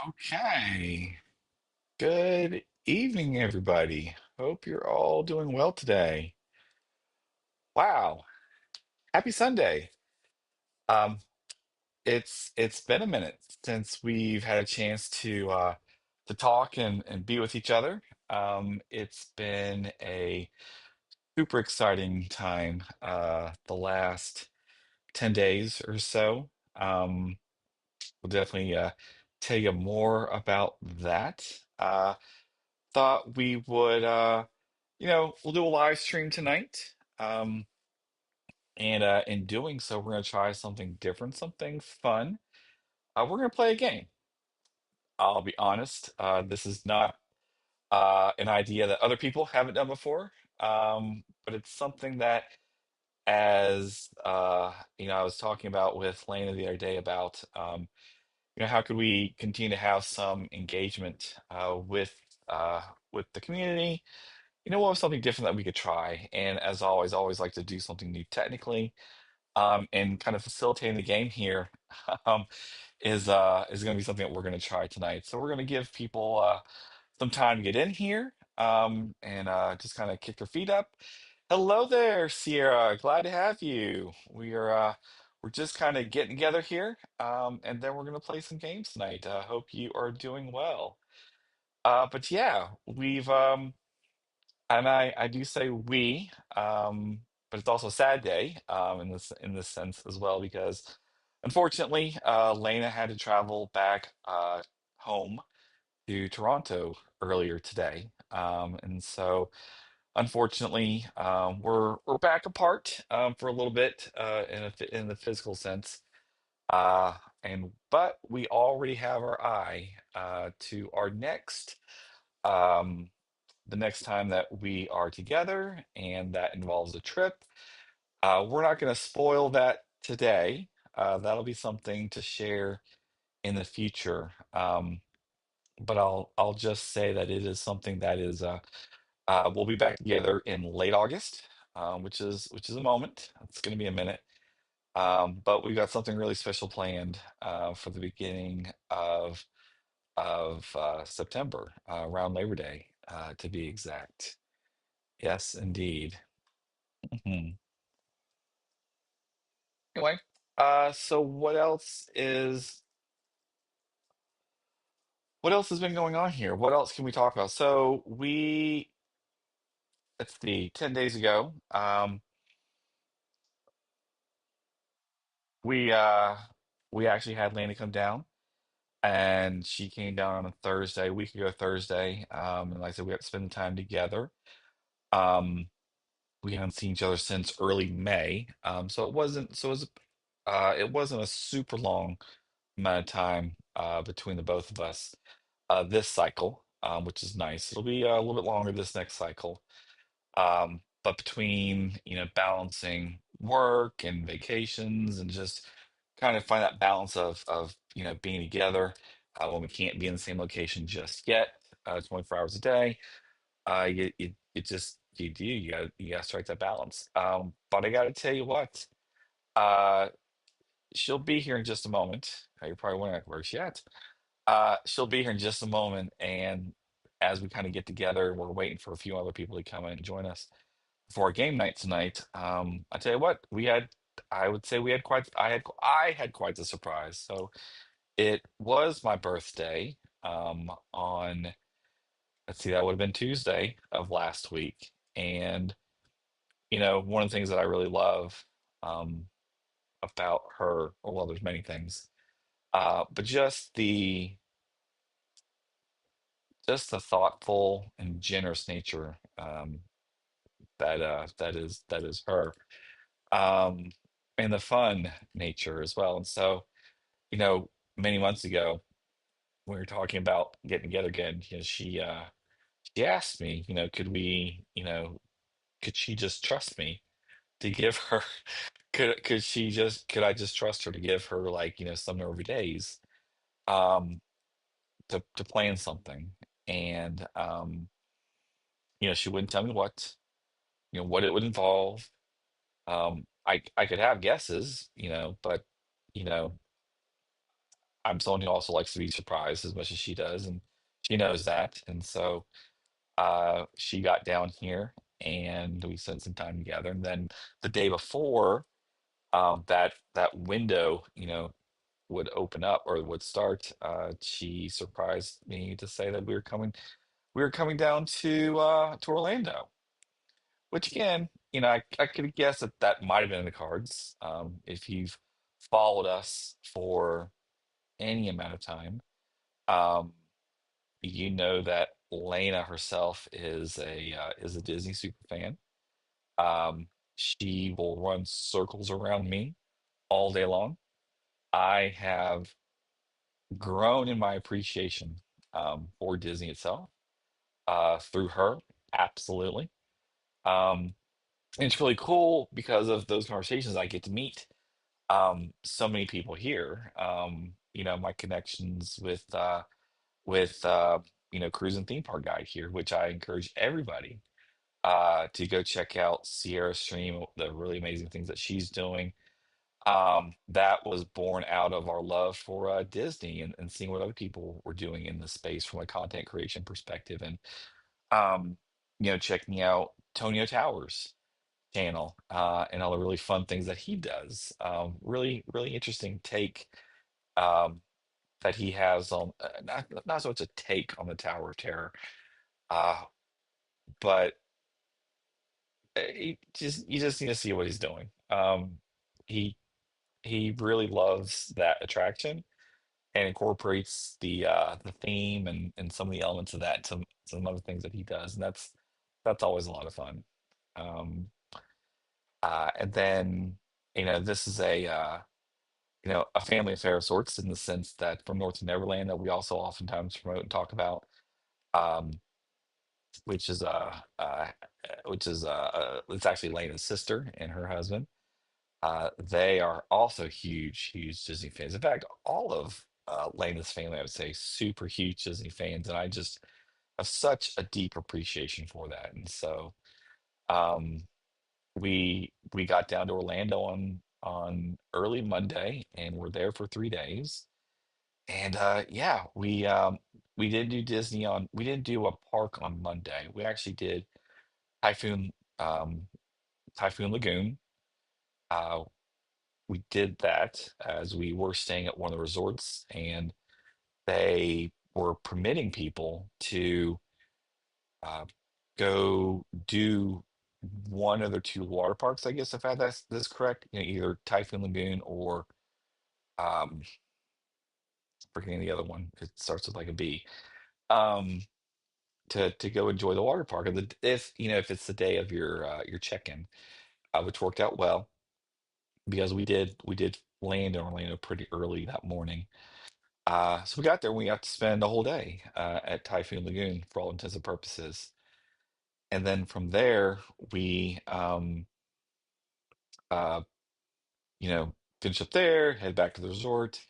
Okay. Good evening, everybody. Hope you're all doing well today. Wow. Happy Sunday. Um, it's been a minute since we've had a chance to talk and be with each other. It's been a super exciting time the last 10 days or so. We'll definitely tell you more about that. Thought we would we'll do a live stream tonight. And in doing so, we're gonna try something different, something fun. We're gonna play a game. I'll be honest, this is not an idea that other people haven't done before. But it's something that as I was talking about with Lena the other day about how could we continue to have some engagement with the community. What was something different that we could try? And as always, always like to do something new technically. And kind of facilitating the game here um, is going to be something that we're going to try tonight. So we're going to give people some time to get in here and just kind of kick your feet up. Hello there, Sierra. Glad to have you. We're just kind of getting together here, and then we're going to play some games tonight. Hope you are doing well. But yeah, we've and I do say we, but it's also a sad day in this sense as well because unfortunately, Lena had to travel back home to Toronto earlier today, and so unfortunately, we're back apart for a little bit in the physical sense. And but we already have our eye to our next. Um, the next time that we are together, and that involves a trip. We're not going to spoil that today. That'll be something to share in the future. But I'll just say that it is something that is we'll be back together in late August, which is a moment. It's going to be a minute. But we've got something really special planned for the beginning of September, around Labor Day, to be exact. Yes, indeed. Mhm. Anyway, so what else has been going on here? What else can we talk about? So let's see, 10 days ago, we uh we actually had Lana come down, and she came down on a Thursday, a week ago Thursday. And like I said, we had to spend the time together. Um, we haven't seen each other since early May. So it wasn't a super long amount of time between the both of us this cycle, which is nice. It'll be a little bit longer this next cycle. But between, balancing work and vacations and just kind of find that balance of being together when we can't be in the same location just yet, 24 hours a day. You gotta strike that balance. But I gotta tell you what, uh, she'll be here in just a moment. You're probably wondering, like, where's she at? She'll be here in just a moment, and as we kind of get together, we're waiting for a few other people to come in and join us for our game night tonight. I tell you what, I would say I had quite the surprise. So it was my birthday on, let's see, that would have been Tuesday of last week, and one of the things that I really love um, about her, well, there's many things, but just the thoughtful and generous nature that is her, um, and the fun nature as well. And so, many months ago, when we were talking about getting together again, she asked me, could she just trust me to give her, could I just trust her to give her, like, some number of days um to plan something. And she wouldn't tell me what it would involve. I could have guesses, but you know, I'm someone who also likes to be surprised as much as she does, and she knows that. And so she got down here and we spent some time together. And then the day before that window, would open up or would start, she surprised me to say that we were coming down to Orlando, which again, I could guess that that might have been in the cards. If you've followed us for any amount of time, um, you know that Lena herself is a Disney super fan. Um, she will run circles around me all day long. I have grown in my appreciation for Disney itself through her, absolutely. Um, and it's really cool because of those conversations. I get to meet so many people here. My connections with Cruise and Theme Park Guide here, which I encourage everybody to go check out Sierra Stream, the really amazing things that she's doing. That was born out of our love for Disney and seeing what other people were doing in the space from a content creation perspective, and um, checking out Tonio Towers' channel and all the really fun things that he does. Really, really interesting take um, that he has on not so much a take on the Tower of Terror, uh, but you just need to see what he's doing. He he really loves that attraction and incorporates the theme and some of the elements of that to some other things that he does, and that's always a lot of fun. Um, and then this is a family affair of sorts in the sense that from North to Neverland that we also oftentimes promote and talk about, um, which is it's actually Lena's sister and her husband. They are also huge, huge Disney fans. In fact, all of Lena's family, I would say, super huge Disney fans, and I just have such a deep appreciation for that. And so um, we got down to Orlando on early Monday, and we're there for 3 days. And yeah, we did do Disney on. We didn't do a park on Monday. We actually did Typhoon um, Typhoon Lagoon. Uh, we did that as we were staying at one of the resorts, and they were permitting people to uh, go do one of the two water parks, I guess, if I that's correct. Either Typhoon Lagoon or um, forgetting the other one. It starts with like a B. Um, to go enjoy the water park, and if it's the day of your check-in, which worked out well because we did land in Orlando pretty early that morning. So we got there and we got to spend a whole day at Typhoon Lagoon for all intents and purposes. And then from there, we uh, finish up there, head back to the resort.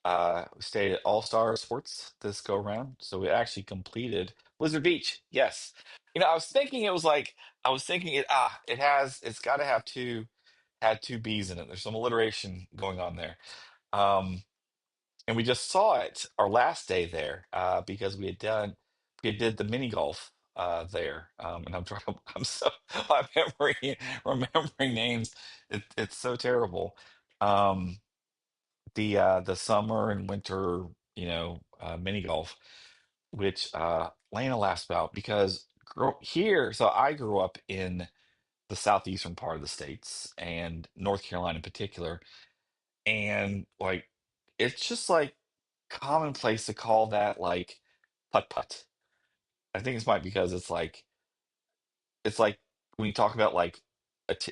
We stayed at All Star Sports this go around. So we actually completed Blizzard Beach. Yes. I was thinking it's got to have had two B's in it. There's some alliteration going on there. Um, and we just saw it our last day there because we did the mini golf there, and I'm trying. I'm so my memory remembering names. It's so terrible. Um, the summer and winter, mini golf, which Lana laughs about because here. So I grew up in the southeastern part of the states and North Carolina in particular, and like it's just like commonplace to call that like putt putt. I think it's might because it's like when you talk about like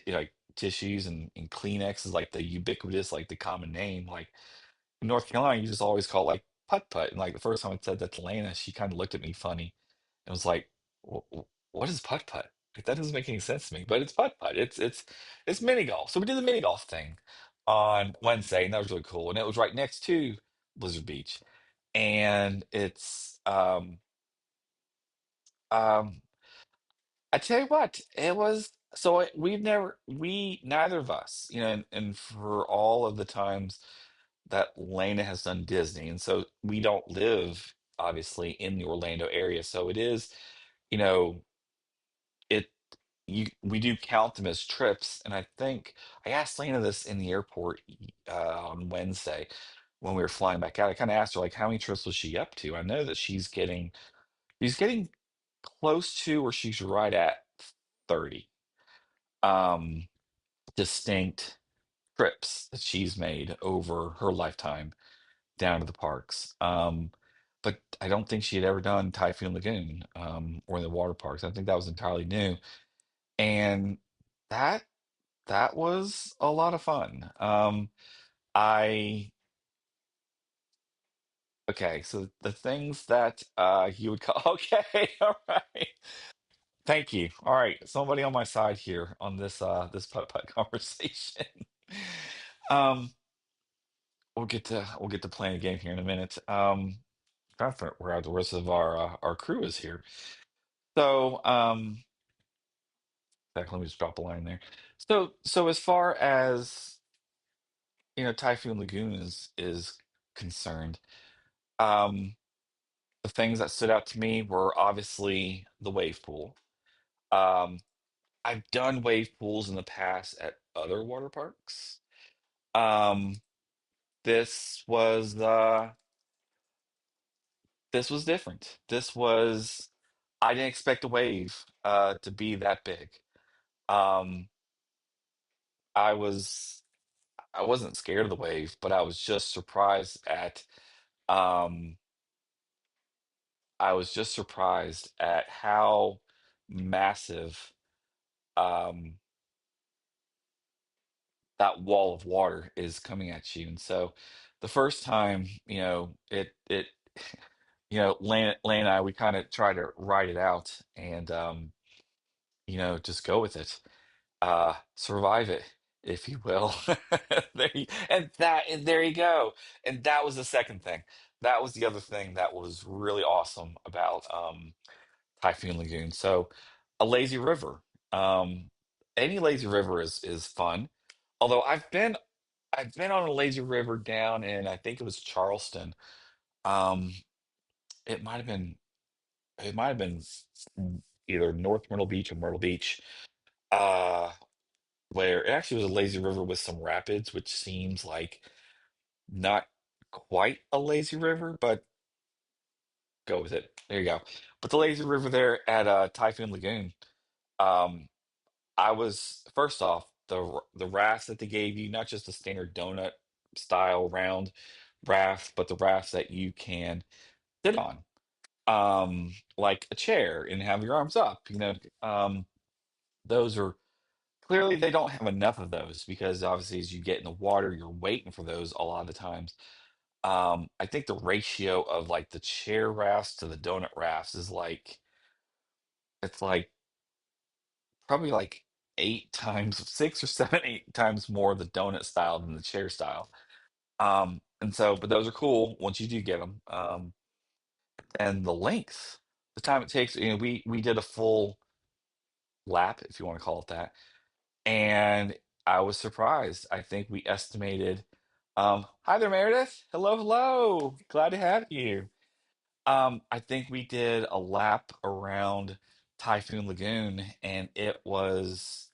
like tissues and Kleenex is like the ubiquitous like the common name. Like in North Carolina, you just always call it like putt putt. And like the first time I said that to Lana, she kind of looked at me funny and was like, What is putt putt? Like that doesn't make any sense to me." But it's putt putt. It's mini golf. So we did the mini golf thing on Wednesday, and that was really cool. And it was right next to Blizzard Beach, and it's um I tell you what, it was so we've never we neither of us, and for all of the times that Lena has done Disney, and so we don't live obviously in the Orlando area. So it is, you know, it we do count them as trips. And I think I asked Lena this in the airport on Wednesday when we were flying back out. I kind of asked her like how many trips was she up to? I know that she's getting close to, or she's right at 30 um distinct trips that she's made over her lifetime down to the parks. But I don't think she had ever done Typhoon Lagoon or the water parks. I think that was entirely new. And that that was a lot of fun. I okay, so the things that you would call okay, all right. Thank you. All right, somebody on my side here on this putt-putt conversation. Um, we'll get to playing a game here in a minute. Trying to figure out where the rest of our crew is here. So, let me just drop a line there. So as far as Typhoon Lagoon is concerned, um, the things that stood out to me were obviously the wave pool. Um, I've done wave pools in the past at other water parks. Um, this was this was different. I didn't expect the wave to be that big. Um, I was I wasn't scared of the wave, but um I was just surprised at how massive um that wall of water is coming at you. And so the first time, Lane and I, we kind of try to ride it out and just go with it. Survive it, if you will. There you go. And that was the second thing. That was the other thing that was really awesome about Typhoon Lagoon. So a lazy river. Um, any lazy river is fun. Although I've been on a lazy river down in, I think it was Charleston. Um, it might have been it might have been either North Myrtle Beach or Myrtle Beach. Uh, where it actually was a lazy river with some rapids, which seems like not quite a lazy river, but go with it. There you go. But the lazy river there at Typhoon Lagoon, um, I was first off the rafts that they gave you, not just a standard donut style round raft, but the rafts that you can sit on, like a chair and have your arms up. Those are clearly they don't have enough of those because obviously as you get in the water, you're waiting for those a lot of the times. I think the ratio of like the chair rafts to the donut rafts is like it's like probably like 8 times, 6 or 7, 8 times more the donut style than the chair style. And so, but those are cool once you do get them. And the length, the time it takes, we did a full lap, if you want to call it that. And I was surprised. I think we estimated, hi there, Meredith. Hello, hello. Glad to have you. I think we did a lap around Typhoon Lagoon and it was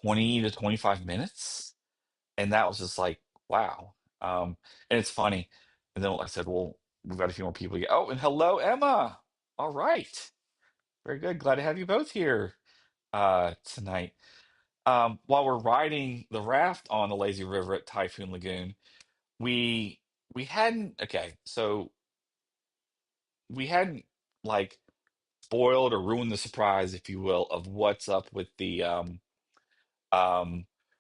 20 to 25 minutes. And that was just like, wow. And it's funny. And then I said, well, we've got a few more people. Oh, and hello, Emma. All right. Very good. Glad to have you both here tonight. While we're riding the raft on the lazy river at Typhoon Lagoon, we we hadn't so we hadn't like spoiled or ruined the surprise, if you will, of what's up with the um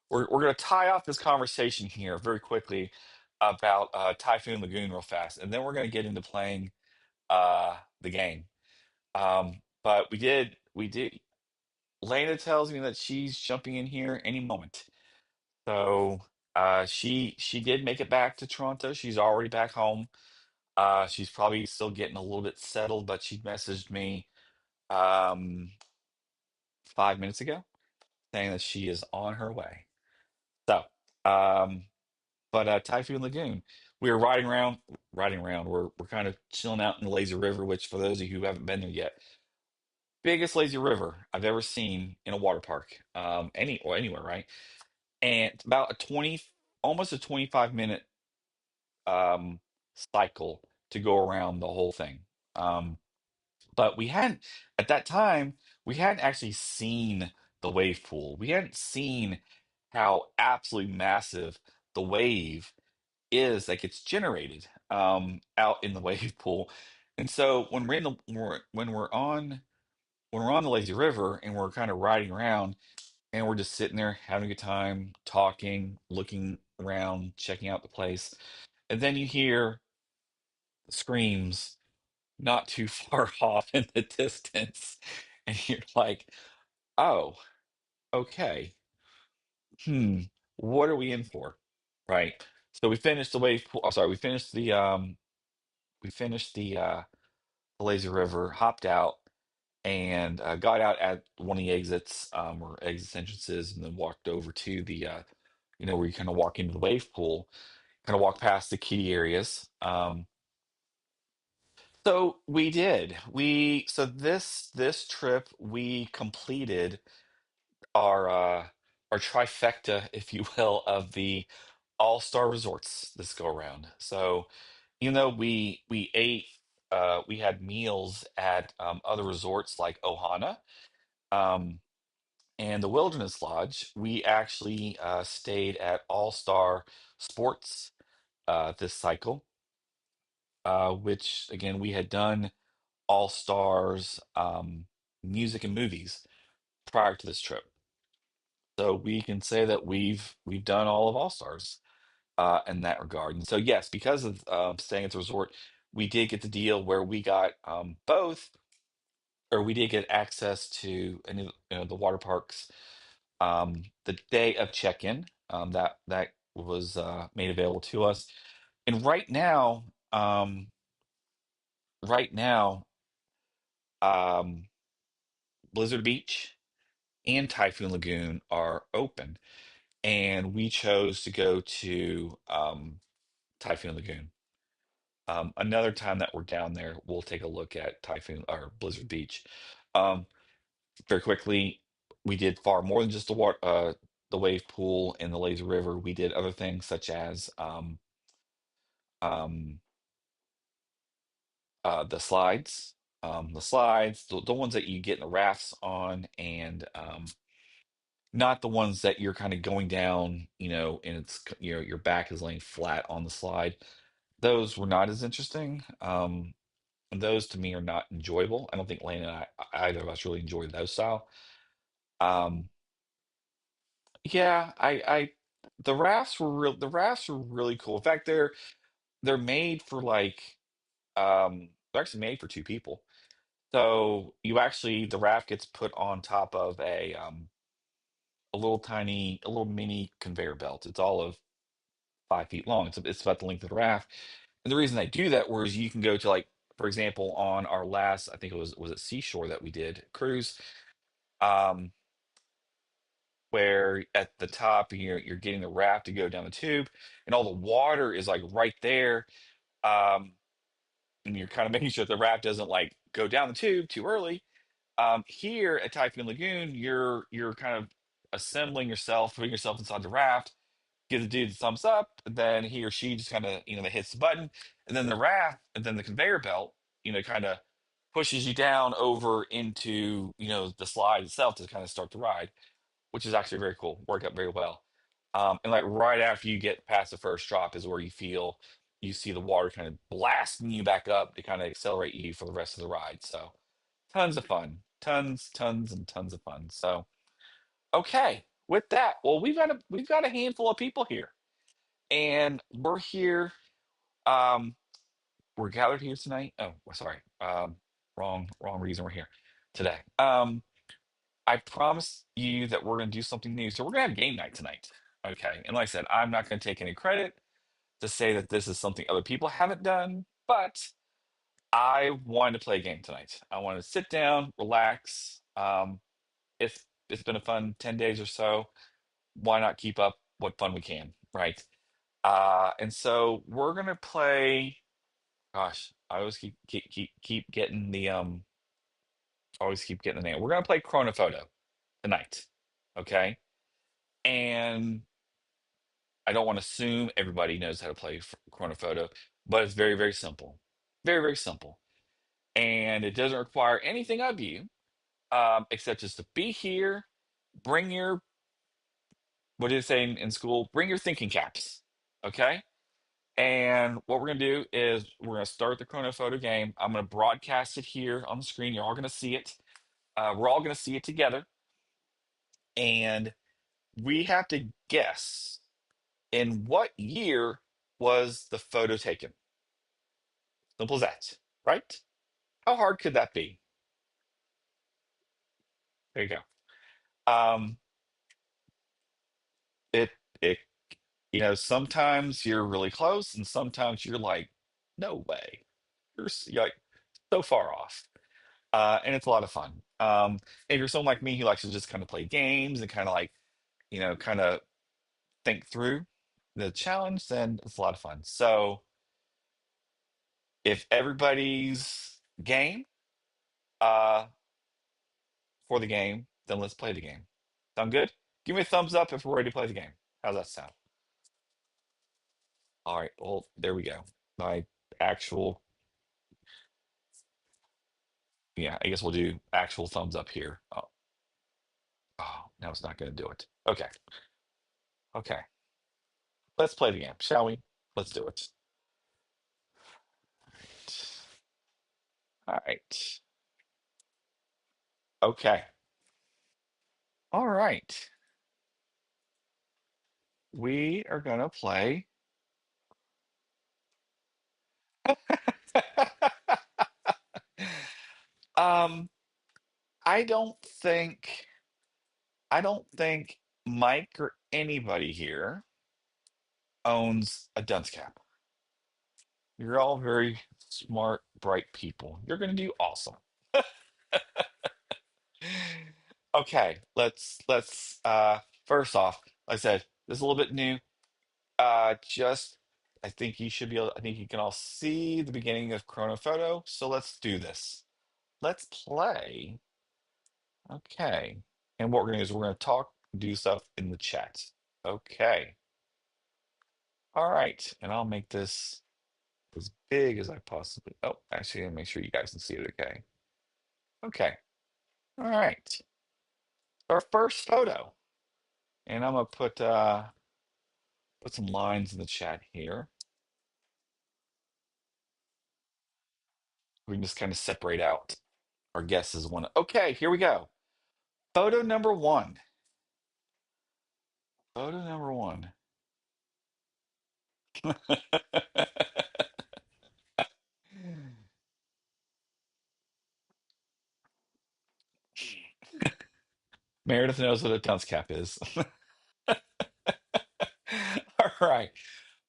we're gonna tie off this conversation here very quickly about Typhoon Lagoon real fast, and then we're gonna get into playing the game. But we did Lena tells me that she's jumping in here any moment. So she did make it back to Toronto. She's already back home. She's probably still getting a little bit settled, but she messaged me um 5 minutes ago saying that she is on her way. So, um, But Typhoon Lagoon, we were riding around. We're kind of chilling out in the lazy river, which for those of you who haven't been there yet, biggest lazy river I've ever seen in a water park, anywhere, right? And it's about almost a 25-minute um, cycle to go around the whole thing. Um, but we hadn't at that time we hadn't actually seen the wave pool. We hadn't seen how absolutely massive the wave is that gets generated out in the wave pool. And so when we're in the when we're on the lazy river and we're kind of riding around and we're just sitting there having a good time, talking, looking around, checking out the place, and then you hear screams not too far off in the distance, and you're like, oh, okay, hmm, what are we in for? Right. So we finished the wave pool. I'm sorry, we finished the lazy river, hopped out, and got out at one of the exits, or exit entrances, and then walked over to the where you kind of walk into the wave pool, kind of walk past the kiddie areas. So we did. This trip we completed our trifecta, if you will, of the all-star resorts this go around. So even though we had meals at other resorts like Ohana um, and the Wilderness Lodge, we actually stayed at All Star Sports this cycle, which again we had done All Stars music and movies prior to this trip. So we can say that we've done all of All Stars in that regard. And so yes, because of staying at the resort, we did get the deal where we got both, or we did get access to any the water parks the day of check-in. That was made available to us. And right now, um, Blizzard Beach and Typhoon Lagoon are open, and we chose to go to Typhoon Lagoon. Another time that we're down there, we'll take a look at Typhoon or Blizzard Beach. Um, Very quickly, we did far more than just the wave pool and the lazy river. We did other things such as um, the slides, the ones that you get in the rafts on, and not the ones that you're kind of going down, and your back is laying flat on the slide. Those were not as interesting. And those to me are not enjoyable. I don't think Lane and either of us really enjoyed those style. Um, yeah, the rafts were really cool. In fact, they're made for like they're actually made for two people. So the raft gets put on top of a little mini conveyor belt. It's all of 5 feet long. It's about the length of the raft. And the reason they do that was you can go to, like, for example, on our last, I think it was at Seashore that we did cruise, um, where at the top you're getting the raft to go down the tube, and all the water is like right there. Um, and you're kind of making sure that the raft doesn't like go down the tube too early. Here at Typhoon Lagoon, you're kind of assembling yourself, putting yourself inside the raft, give the dude the thumbs up, and then he or she just kind of, hits the button, and then the raft, and then the conveyor belt, kind of pushes you down over into, the slide itself to kind of start the ride, which is actually very cool. Worked out very well. And like right after you get past the first drop is where you see the water kind of blasting you back up to kind of accelerate you for the rest of the ride. So tons of fun, tons and tons of fun. So okay, with that, well, we've got a handful of people here, and we're here. Um, we're gathered here tonight. Oh, sorry. Wrong reason we're here today. I promise you that we're going to do something new. So we're going to have game night tonight. Okay. And like I said, I'm not going to take any credit to say that this is something other people haven't done, but I wanted to play a game tonight. I want to sit down, relax. It's been a fun 10 days or so. Why not keep up what fun we can, right? And so we're gonna play. Gosh, I always keep getting the always keep getting the name. We're gonna play Chronophoto tonight, okay? And I don't want to assume everybody knows how to play Chronophoto, but it's very, very simple. Very, very simple. And it doesn't require anything of you except just to be here, bring your, what is it saying in school? Bring your thinking caps, okay? And what we're going to do is we're going to start the Chronophoto game. I'm going to broadcast it here on the screen. You're all going to see it. We're all going to see it together. And we have to guess in what year was the photo taken? Simple as that, right? How hard could that be? There you go. It it sometimes you're really close, and sometimes you're like, no way. You're like so far off. And it's a lot of fun. If you're someone like me who likes to just kind of play games and kind of like, kind of think through the challenge, then it's a lot of fun. So if everybody's game uh, for the game, then let's play the game. Sound good? Give me a thumbs up if we're ready to play the game. How's that sound? All right. Well, there we go. My actual, yeah, I guess we'll do actual thumbs up here. Oh, no, it's not going to do it. Okay. Okay. Let's play the game, shall we? Let's do it. All right. Okay. All right. We are going to play. um, I don't think I don't think Mike or anybody here owns a dunce cap. You're all very smart, bright people. You're going to do awesome. Okay, let's first off, like I said, this is a little bit new. Just I think you should be able, I think you can all see the beginning of Chronophoto. So let's do this. Let's play. Okay. And what we're gonna do is we're gonna talk, do stuff in the chat. Okay. All right. And I'll make this as big as I possibly. Oh, actually, I make sure you guys can see it okay. Okay. All right. Our first photo. And I'm gonna put some lines in the chat here. We can just kind of separate out our guesses one. Okay, here we go. Photo number one. Photo number one. Meredith knows what a dunce cap is. All right.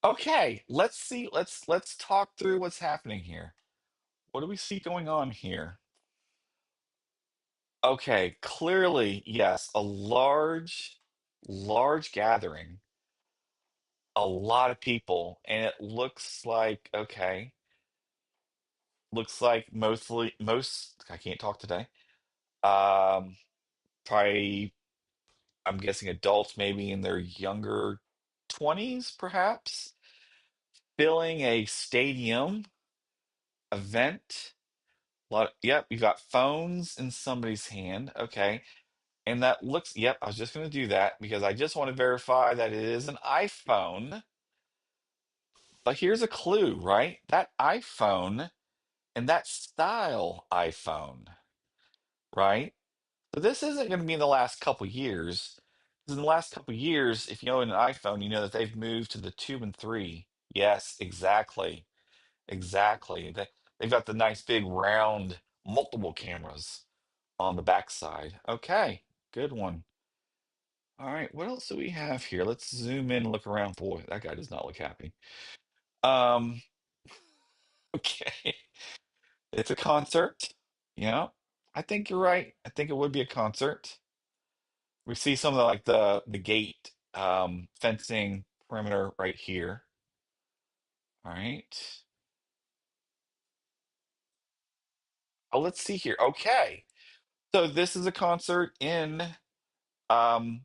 Okay, let's see. Let's talk through what's happening here. What do we see going on here? Okay, clearly, yes, a large gathering, a lot of people, and it looks like most I can't talk today. Um, Probably I'm guessing adults maybe in their younger 20s, perhaps, filling a stadium event. Yep, you got phones in somebody's hand. Okay. And that looks, yep, I was just going to do that because I just want to verify that it is an iPhone. But here's a clue, right? That iPhone and that style iPhone, right? So this isn't going to be in the last couple years. 'Cause in the last couple years, if you own an iPhone, you know that they've moved to the 2 and 3. Yes, exactly. Exactly. They've got the nice big round multiple cameras on the backside. Okay, good one. All right, what else do we have here? Let's zoom in and look around. Boy, that guy does not look happy. Um, okay. It's a concert. Yeah, I think you're right. I think it would be a concert. We see some of the like the gate fencing perimeter right here. All right. Oh, let's see here. Okay. So this is a concert in um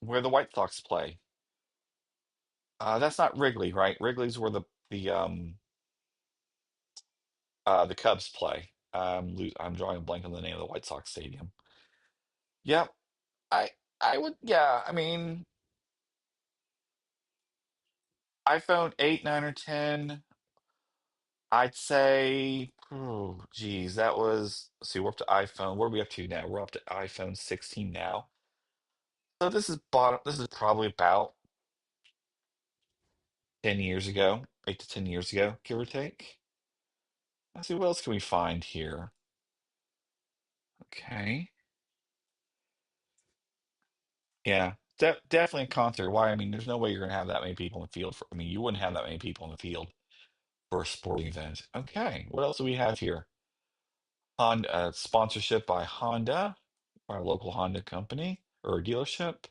where the White Sox play. That's not Wrigley, right? Wrigley's where the Cubs play. I'm drawing a blank on the name of the White Sox stadium. Yep. I I would, yeah, I mean, iPhone 8, 9, or 10, I'd say, oh geez, that was, let's see, we're up to iPhone. What are we up to now? We're up to iPhone 16 now. So this is probably about 10 years ago, 8 to 10 years ago, give or take. Let's see, what else can we find here? Okay. Yeah, definitely a concert. Why? I mean, there's no way you're gonna have that many people in the field I mean, you wouldn't have that many people in the field for a sporting event. Okay, what else do we have here? Honda sponsorship by Honda, our local Honda company or dealership.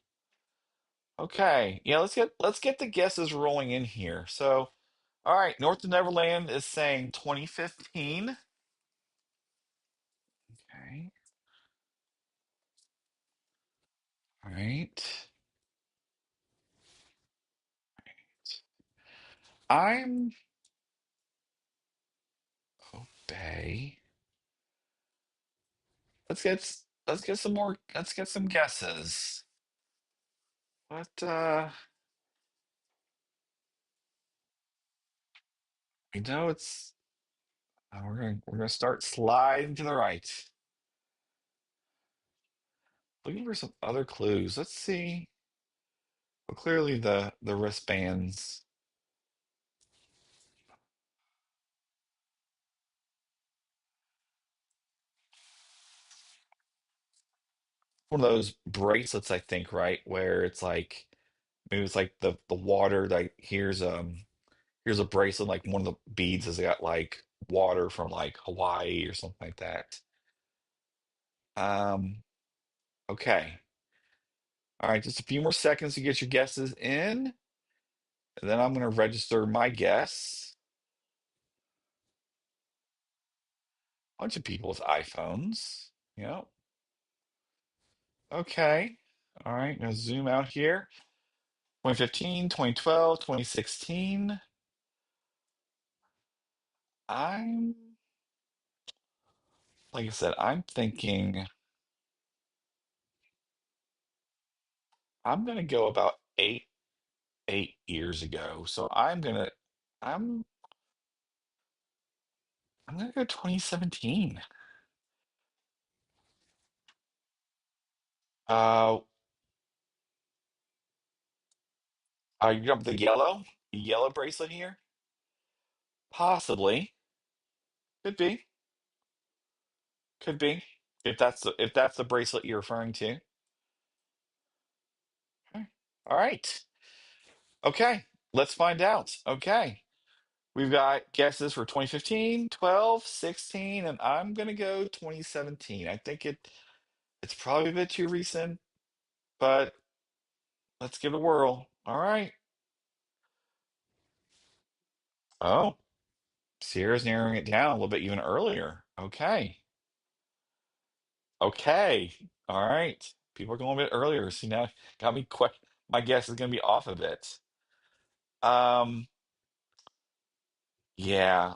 Okay, yeah, let's get the guesses rolling in here. So, all right, North of Neverland is saying 2015. Okay, all right. I'm Bay. Let's get some more. Let's get some guesses. What we know it's we're gonna start sliding to the right. Looking for some other clues. Let's see. Well, clearly the wristbands. One of those bracelets, I think, right? Where it's like maybe it's like the water, like here's a bracelet, like one of the beads has got like water from like Hawaii or something like that. Um, okay. All right, just a few more seconds to get your guesses in, and then I'm gonna register my guess. Bunch of people with iPhones. Yep. Okay. All right, now zoom out here. 2015, 2012, 2016. I'm, like I said, I'm thinking I'm gonna go about 8 years ago. So I'm I'm gonna go 2017. Uh you got the yellow bracelet here? Possibly. Could be. Could be. If that's the bracelet you're referring to. Okay. All right. Okay. Let's find out. Okay. We've got guesses for 2015, 12, 16, and I'm gonna go 2017. I think it's probably a bit too recent, but let's give it a whirl. All right. Oh, Sierra's narrowing it down a little bit even earlier. Okay. Okay. All right. People are going a bit earlier. See now got me my guess is gonna be off a bit. Um, yeah,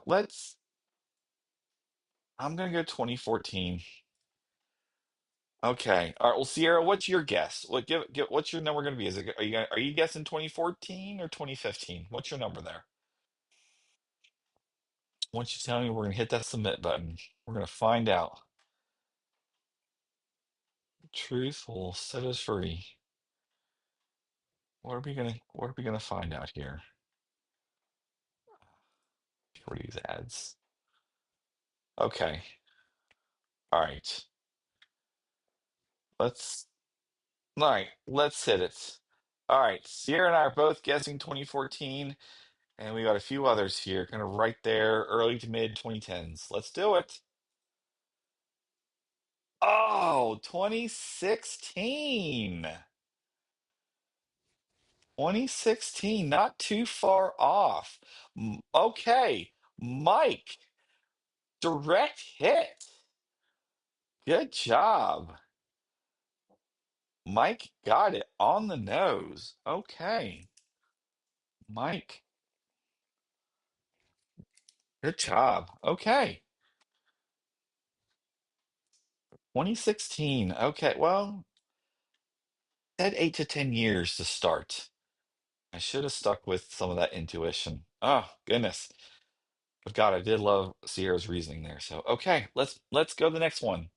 I'm gonna go 2014. Okay. All right. Well, Sierra, what's your guess? What's your number gonna be? Are you guessing 2014 or 2015? What's your number there? Once you tell me, we're gonna hit that submit button. We're gonna find out. Truth will set us free. What are we gonna find out here? What are these ads? Okay. All right. Let's all right, let's hit it. All right. Sierra and I are both guessing 2014, and we got a few others here, kind of right there, early to mid 2010s. Let's do it. Oh, 2016. 2016, not too far off. Okay, Mike, direct hit. Good job. Mike got it on the nose. Okay, Mike, good job. Okay, 2016. Okay, well, said 8 to 10 years to start. I should have stuck with some of that intuition. Oh, goodness. But God, I did love Sierra's reasoning there. So, okay, let's go to the next one.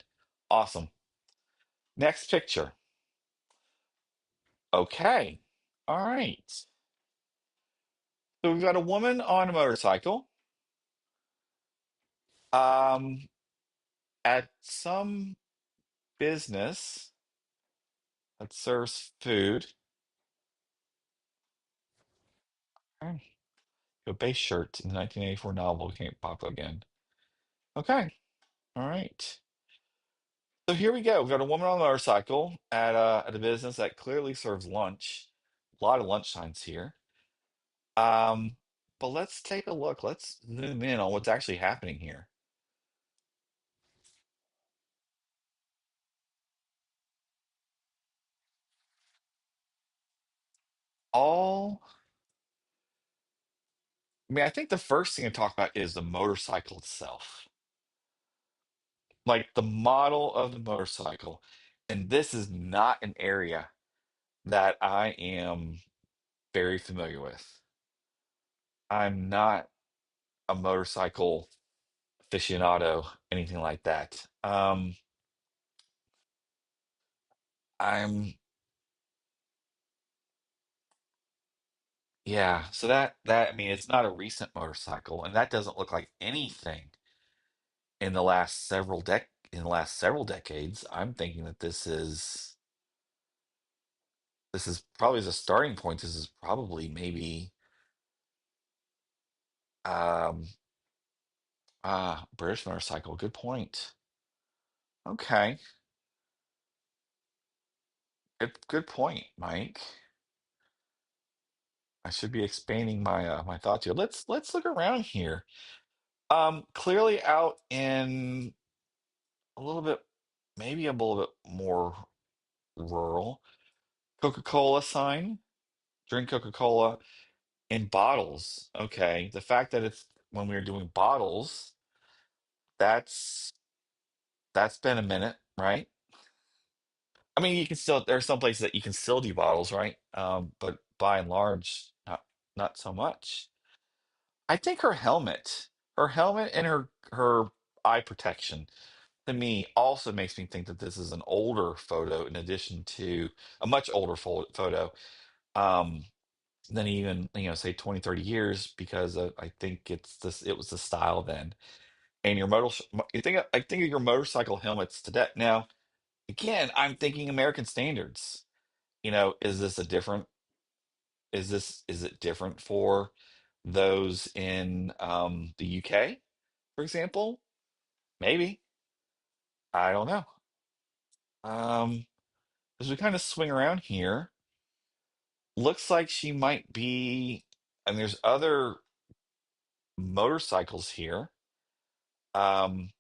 Awesome. Next picture. Okay. All right. So we've got a woman on a motorcycle. Um, at some business that serves food. Okay. A base shirt in the 1984 novel can't pop again. Okay. All right. So here we go. We've got a woman on a motorcycle at a business that clearly serves lunch. A lot of lunch signs here. Um, but let's take a look. Let's zoom in on what's actually happening here. All, I mean, I think the first thing to talk about is the motorcycle itself, like the model of the motorcycle. And this is not an area that I am very familiar with. I'm not a motorcycle aficionado, anything like that. I'm Yeah, so I mean it's not a recent motorcycle, and that doesn't look like anything in the last several decades. I'm thinking that this is probably as a starting point. This is probably maybe um British motorcycle. Good point. Okay. Good point, Mike. I should be expanding my thoughts here. Let's look around here. Clearly out in a little bit, maybe a little bit more rural. Coca-Cola sign, drink Coca-Cola in bottles. Okay. The fact that it's when we were doing bottles, that's that's been a minute, right? I mean, you can still there's some places that you can still do bottles, right? But by and large, not so much. I think her helmet and her eye protection to me also makes me think that this is an older photo in addition to a much older photo. Um, than even say 20, 30 years because I think it was the style then. And I think of your motorcycle helmets today. Now again, I'm thinking American standards. Is this a different is it different for those in the UK, for example? Maybe. I don't know. um as we kind of swing around here, looks like she might be, and there's other motorcycles here. um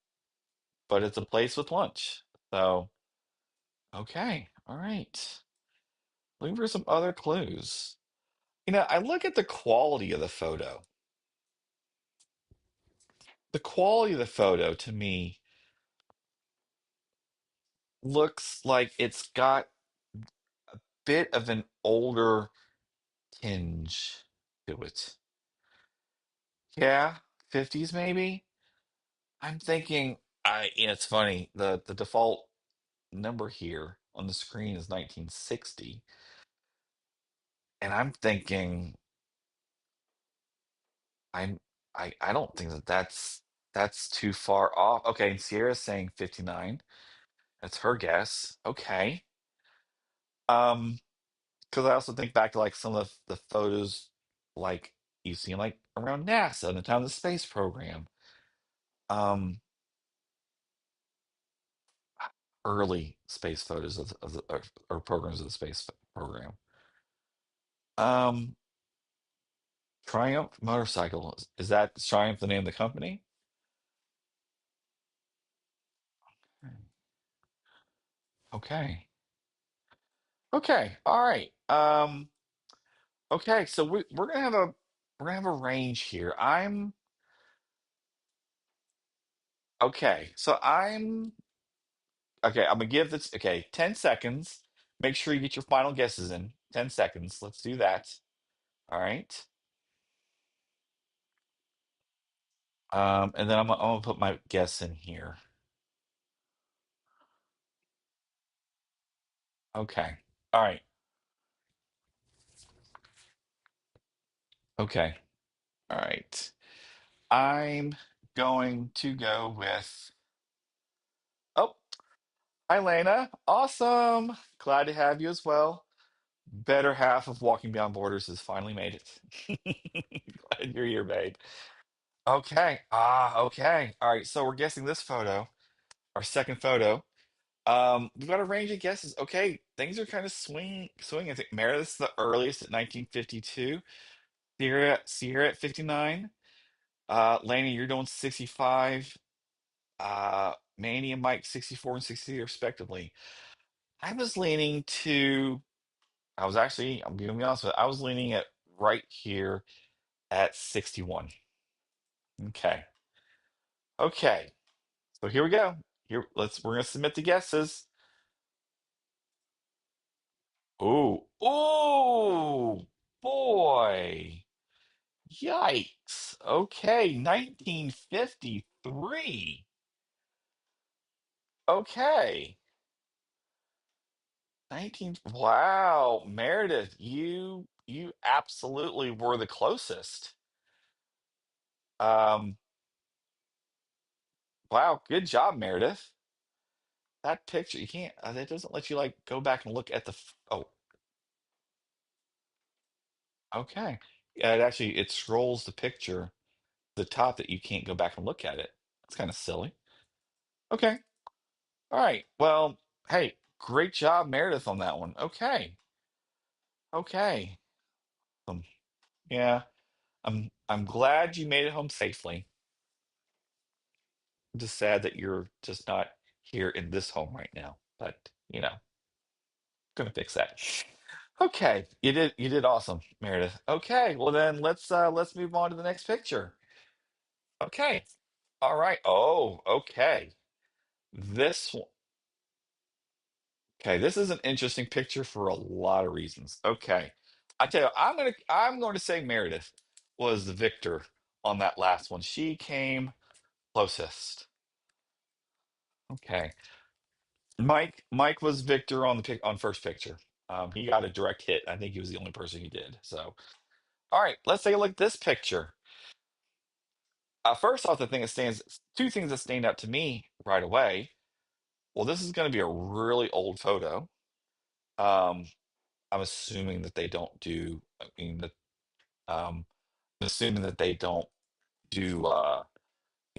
but it's a place with lunch. So, okay, all right. Looking for some other clues. I look at the quality of the photo. The quality of the photo to me looks like it's got bit of an older tinge to it. Yeah, 50s maybe. I'm thinking it's funny. The default number here on the screen is 1960, and I'm thinking I'm I don't think that's too far off. Okay, and Sierra's saying 59. That's her guess. Okay. Because I also think back to like some of the photos like you've seen like around NASA and the time of the space program. Um, Early space photos of the or programs of the space program. Um, Triumph Motorcycle. Is that Triumph the name of the company? Okay. Okay. All right. Okay, so we're gonna have a range here. I'm okay, so I'm okay, I'm gonna give this 10 seconds. Make sure you get your final guesses in. 10 seconds. Let's do that. All right. And then I'm gonna put my guess in here. Okay. All right. Okay. All right. I'm going to go with oh, hi Lena. Awesome. Glad to have you as well. Better half of Walking Beyond Borders has finally made it. Glad you're here, babe. Okay. Okay. All right. So we're guessing this photo, our second photo. We've got a range of guesses. Okay, things are kind of swinging. I think Meredith's the earliest at 1952. Sierra at 59. Laney, you're doing 65. Manny and Mike 64 and 60 respectively. I was leaning to. I'm gonna be honest with you, I was leaning at right here at 61. Okay. Okay. So here we go. We're gonna submit the guesses. Ooh. Ooh, boy. Yikes. Okay, 1953. Okay. 19 Wow, Meredith, you absolutely were the closest. Um, wow, good job, Meredith. That picture, you can't, that doesn't let you like go back and look at oh, okay. Yeah, it scrolls the picture, the top that you can't go back and look at it. That's kind of silly. Okay. All right. Well, hey, great job, Meredith, on that one. Okay. Okay. Um, yeah, I'm glad you made it home safely. I'm just sad that you're just not here in this home right now. But, gonna fix that. Okay, you did awesome, Meredith. Okay, well then let's move on to the next picture. Okay. All right. Oh, okay. This one. Okay, this is an interesting picture for a lot of reasons. Okay. I tell you, I'm going to say Meredith was the victor on that last one. She came closest. Okay. Mike was victor on the pick on first picture. He got a direct hit. I think he was the only person who did. So, all right, let's take a look at this picture. First off, two things that stand out to me right away. Well, this is going to be a really old photo. Um, I'm assuming that they don't do. I mean, um, I'm assuming that they don't do,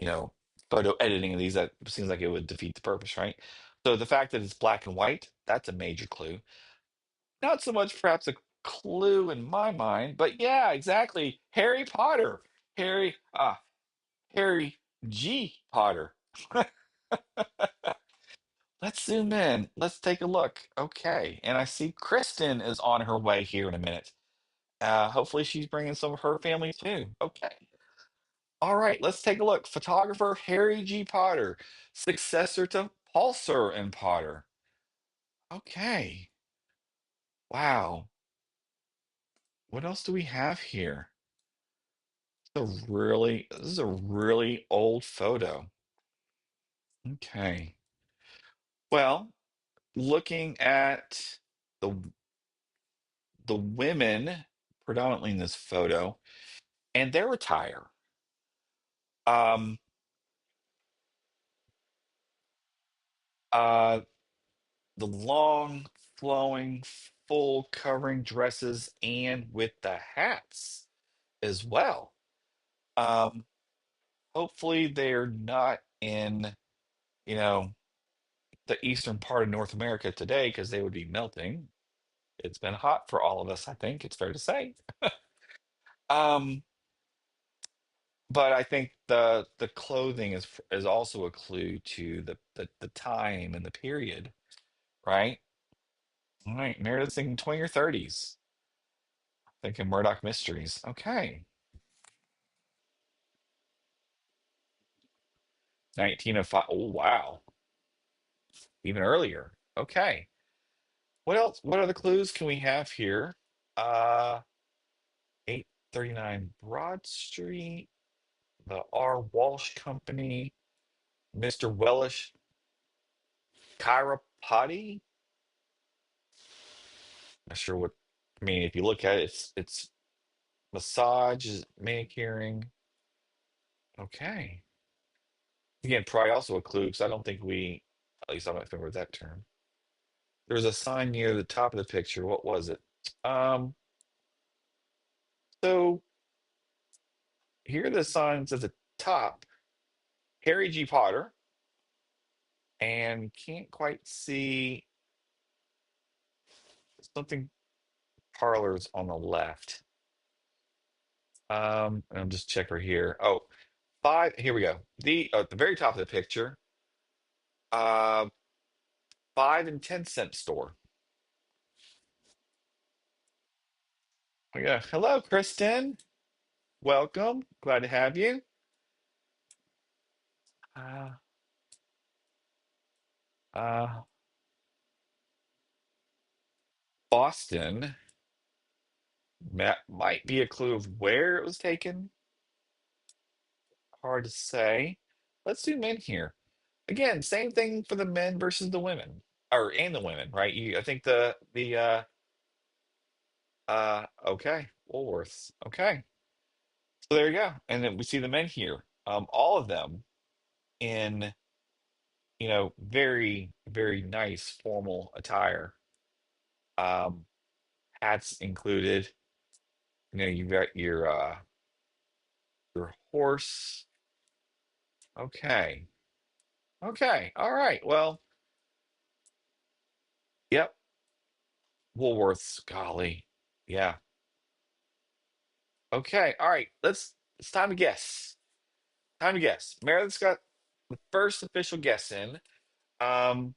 you know, photo editing of these. That seems like it would defeat the purpose, right? So the fact that it's black and white, that's a major clue. Not so much perhaps a clue in my mind, but yeah, exactly. Harry Potter. Harry G. Potter. Let's zoom in. Let's take a look. Okay. And I see Kristen is on her way here in a minute. Hopefully she's bringing some of her family too. Okay. All right, let's take a look. Photographer Harry G. Potter, successor to Pulsar and Potter. Okay. Wow. What else do we have here? This is a really old photo. Okay. Well, looking at the women predominantly in this photo and their attire. Um, uh, the long, flowing, full covering dresses and with the hats as well. Um, Hopefully they're not in, you know, the eastern part of North America today because they would be melting. It's been hot for all of us, I think it's fair to say. Um, but I think the clothing is also a clue to the time and the period, right? All right, Meredith's thinking 20 or 30s. Thinking Murdoch Mysteries. Okay. 1905. Oh, wow. Even earlier. Okay. What else? What other clues can we have here? 839 Broad Street, the R. Walsh Company, Mr. Wellish Chiropody. Not sure what, I mean, if you look at it, it's massage, manicuring. Okay. Again, probably also a clue because I don't think we, at least I'm not familiar with that term. There was a sign near the top of the picture. What was it? Um, so here are the signs at the top. Harry G. Potter, and can't quite see something parlors on the left. And I'll just check her here. Oh, five. Here we go. The at the very top of the picture, uh, 5 and 10 cent store. Oh, yeah. Hello, Kristen. Welcome. Glad to have you. Uh, uh, Boston might be a clue of where it was taken. Hard to say. Let's do men here. Again, same thing for the men versus the women, or and the women, right? I think okay, Woolworths. Okay, so there you go, and then we see the men here. All of them in very very nice formal attire. Um, Hats included. You've got your horse. Okay, okay, all right. Well, yep, Woolworths. Golly, yeah. Okay, all right. It's time to guess. Time to guess. Meredith's got the first official guess in. Um,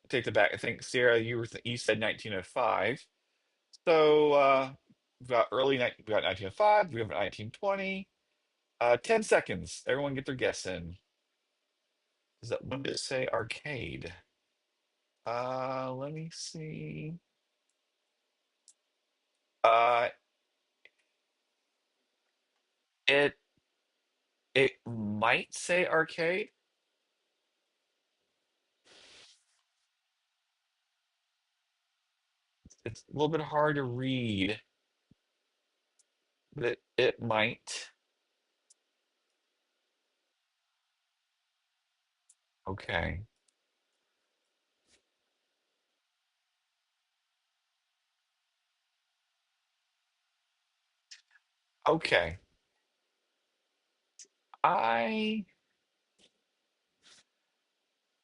take the back. I think Sarah, you said 1905. So we've got we got 1905. We have 1920. 10 seconds. Everyone get their guess in. Does that one just say arcade? Let me see. Uh, it it might say arcade. It's a little bit hard to read, but it might. Okay. Okay. I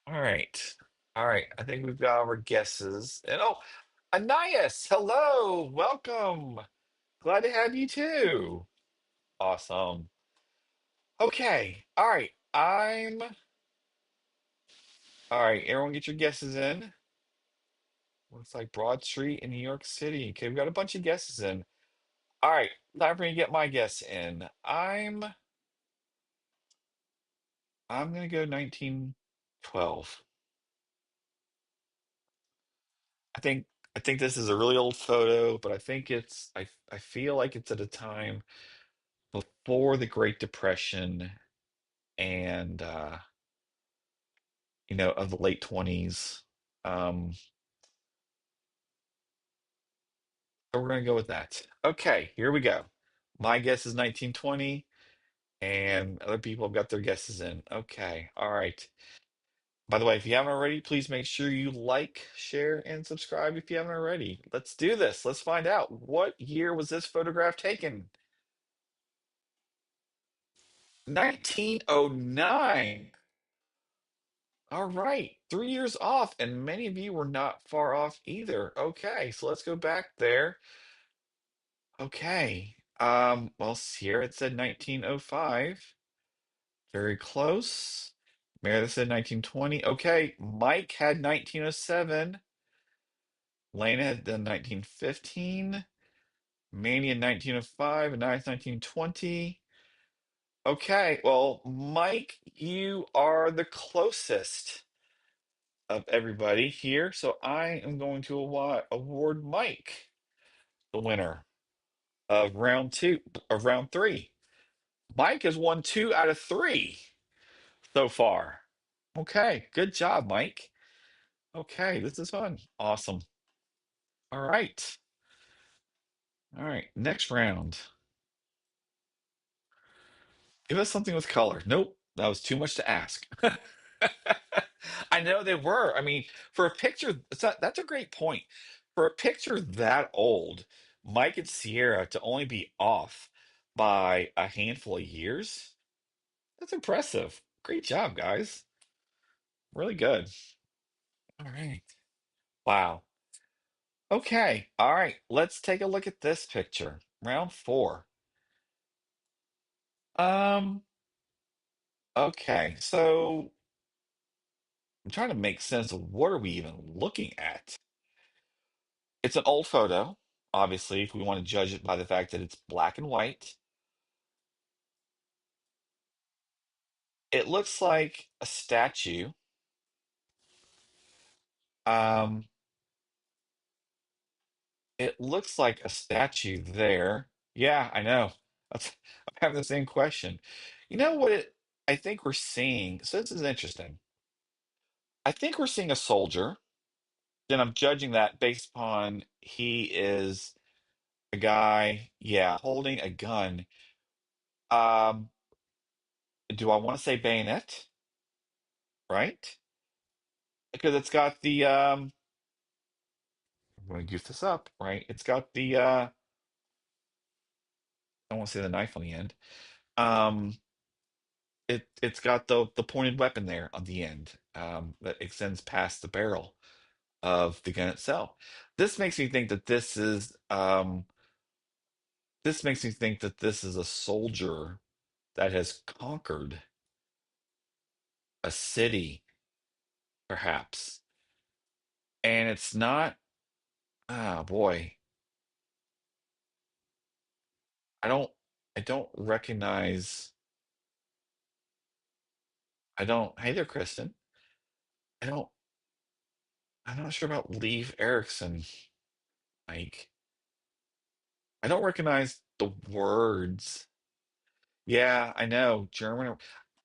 All right. All right. I think we've got our guesses. And oh, Anais, hello. Welcome. Glad to have you too. Awesome. Okay. All right. All right. Everyone get your guesses in. Looks like Broad Street in New York City. Okay, we've got a bunch of guesses in. All right. Time for me to get my guess in. I'm gonna go 1912. I think I think this is a really old photo, but I think I feel like it's at a time before the Great Depression and of the late 20s. So we're gonna go with that. Okay, here we go. My guess is 1920, and other people have got their guesses in. Okay, all right. By the way, if you haven't already, please make sure you like, share, and subscribe if you haven't already. Let's do this. Let's find out. What year was this photograph taken? 1909. All right, 3 years off, and many of you were not far off either. Okay, so let's go back there. Okay. Well, Sierra had said 1905. Very close. Meredith said 1920. Okay, Mike had 1907. Lena had done 1915. Manny in 1905, and I 1920. Okay, well, Mike, you are the closest of everybody here, so I am going to award Mike the winner of round three. Mike has won 2 out of 3 so far. Okay, good job, Mike. Okay, this is fun. Awesome. All right. All right, next round. Give us something with color. Nope, that was too much to ask. I know they were. I mean, for a picture, that's a great point. For a picture that old, Mike and Sierra to only be off by a handful of years, that's impressive. Great job, guys. Really good. All right. Wow. Okay. All right. Let's take a look at this picture. Round 4. Um, okay. So I'm trying to make sense of what are we even looking at? It's an old photo, obviously, if we want to judge it by the fact that it's black and white. It looks like a statue. Um, it looks like a statue there. Yeah, I know. That's, I'm having the same question. You know what I think we're seeing? So this is interesting. I think we're seeing a soldier. Then I'm judging that based upon he is a guy, yeah, holding a gun. Um, do I want to say bayonet? Right? Because it's got the I'm going to goose this up, right? It's got the I don't want to say the knife on the end. Um, it's got the pointed weapon there on the end that extends past the barrel of the gun itself. This makes me think that this makes me think that this is a soldier that has conquered a city, perhaps. And it's not, ah boy, I don't I don't recognize I don't hey there, Kristen. I don't I'm not sure about Leif Erikson, Mike. I don't recognize the words. Yeah, I know. German.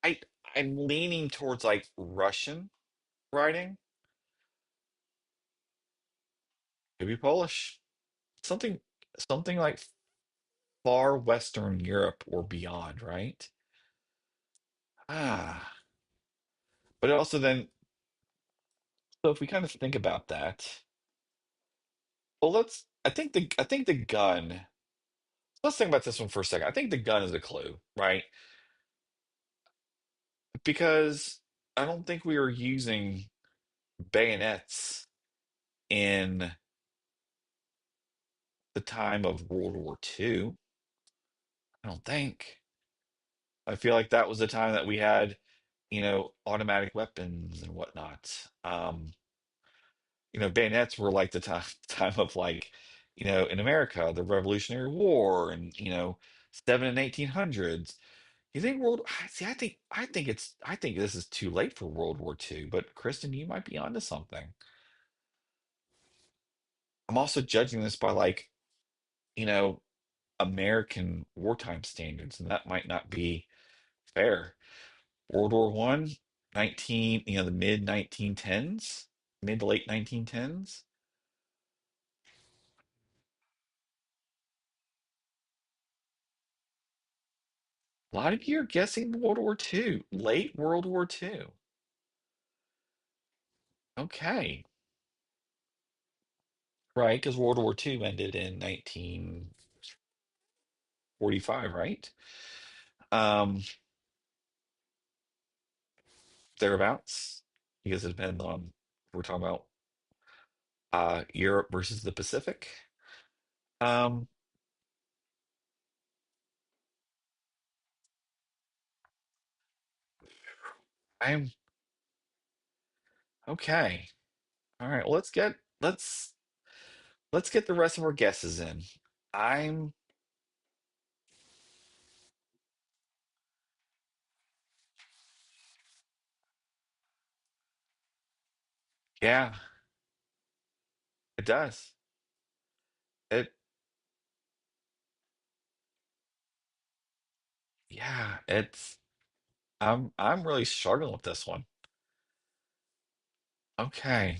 I I'm leaning towards like Russian writing. Could be Polish. Something something like far Western Europe or beyond, right? Ah. But also then, so if we kind of think about that, well, I think the gun. Let's think about this one for a second. I think the gun is a clue, right? Because I don't think we are using bayonets in the time of World War II. I don't think. I feel like that was the time that we had, automatic weapons and whatnot. Bayonets were like the time time of like, in America, the Revolutionary War and, 7 and 1800s. You think world see, I think this is too late for World War II, but Kristen, you might be onto something. I'm also judging this by like, you know, American wartime standards, and that might not be fair. World War One, 19, the mid 1910s, mid to late 1910s. A lot of you are guessing World War II, late World War II. Okay, right, because World War II ended in 1945, right? Um, Thereabouts. because it depends on if we're talking about Europe versus the Pacific. Um, I'm okay. All right, let's get the rest of our guesses in. I'm yeah, it does. It yeah, it's I'm really struggling with this one. Okay.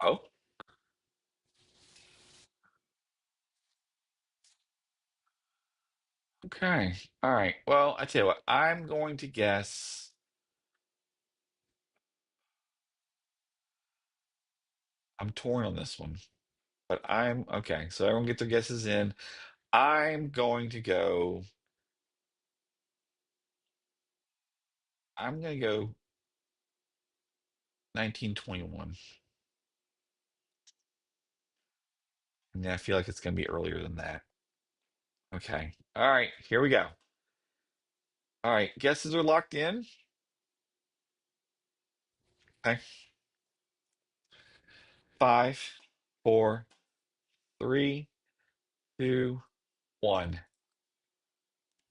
Oh, okay. All right. Well, I tell you what, I'm going to guess I'm torn on this one, but I'm okay. So everyone get their guesses in. I'm going to go, I'm gonna go 1921. And I feel like it's gonna be earlier than that. Okay. All right, here we go. All right, guesses are locked in. Okay. Five, four, three, two, one.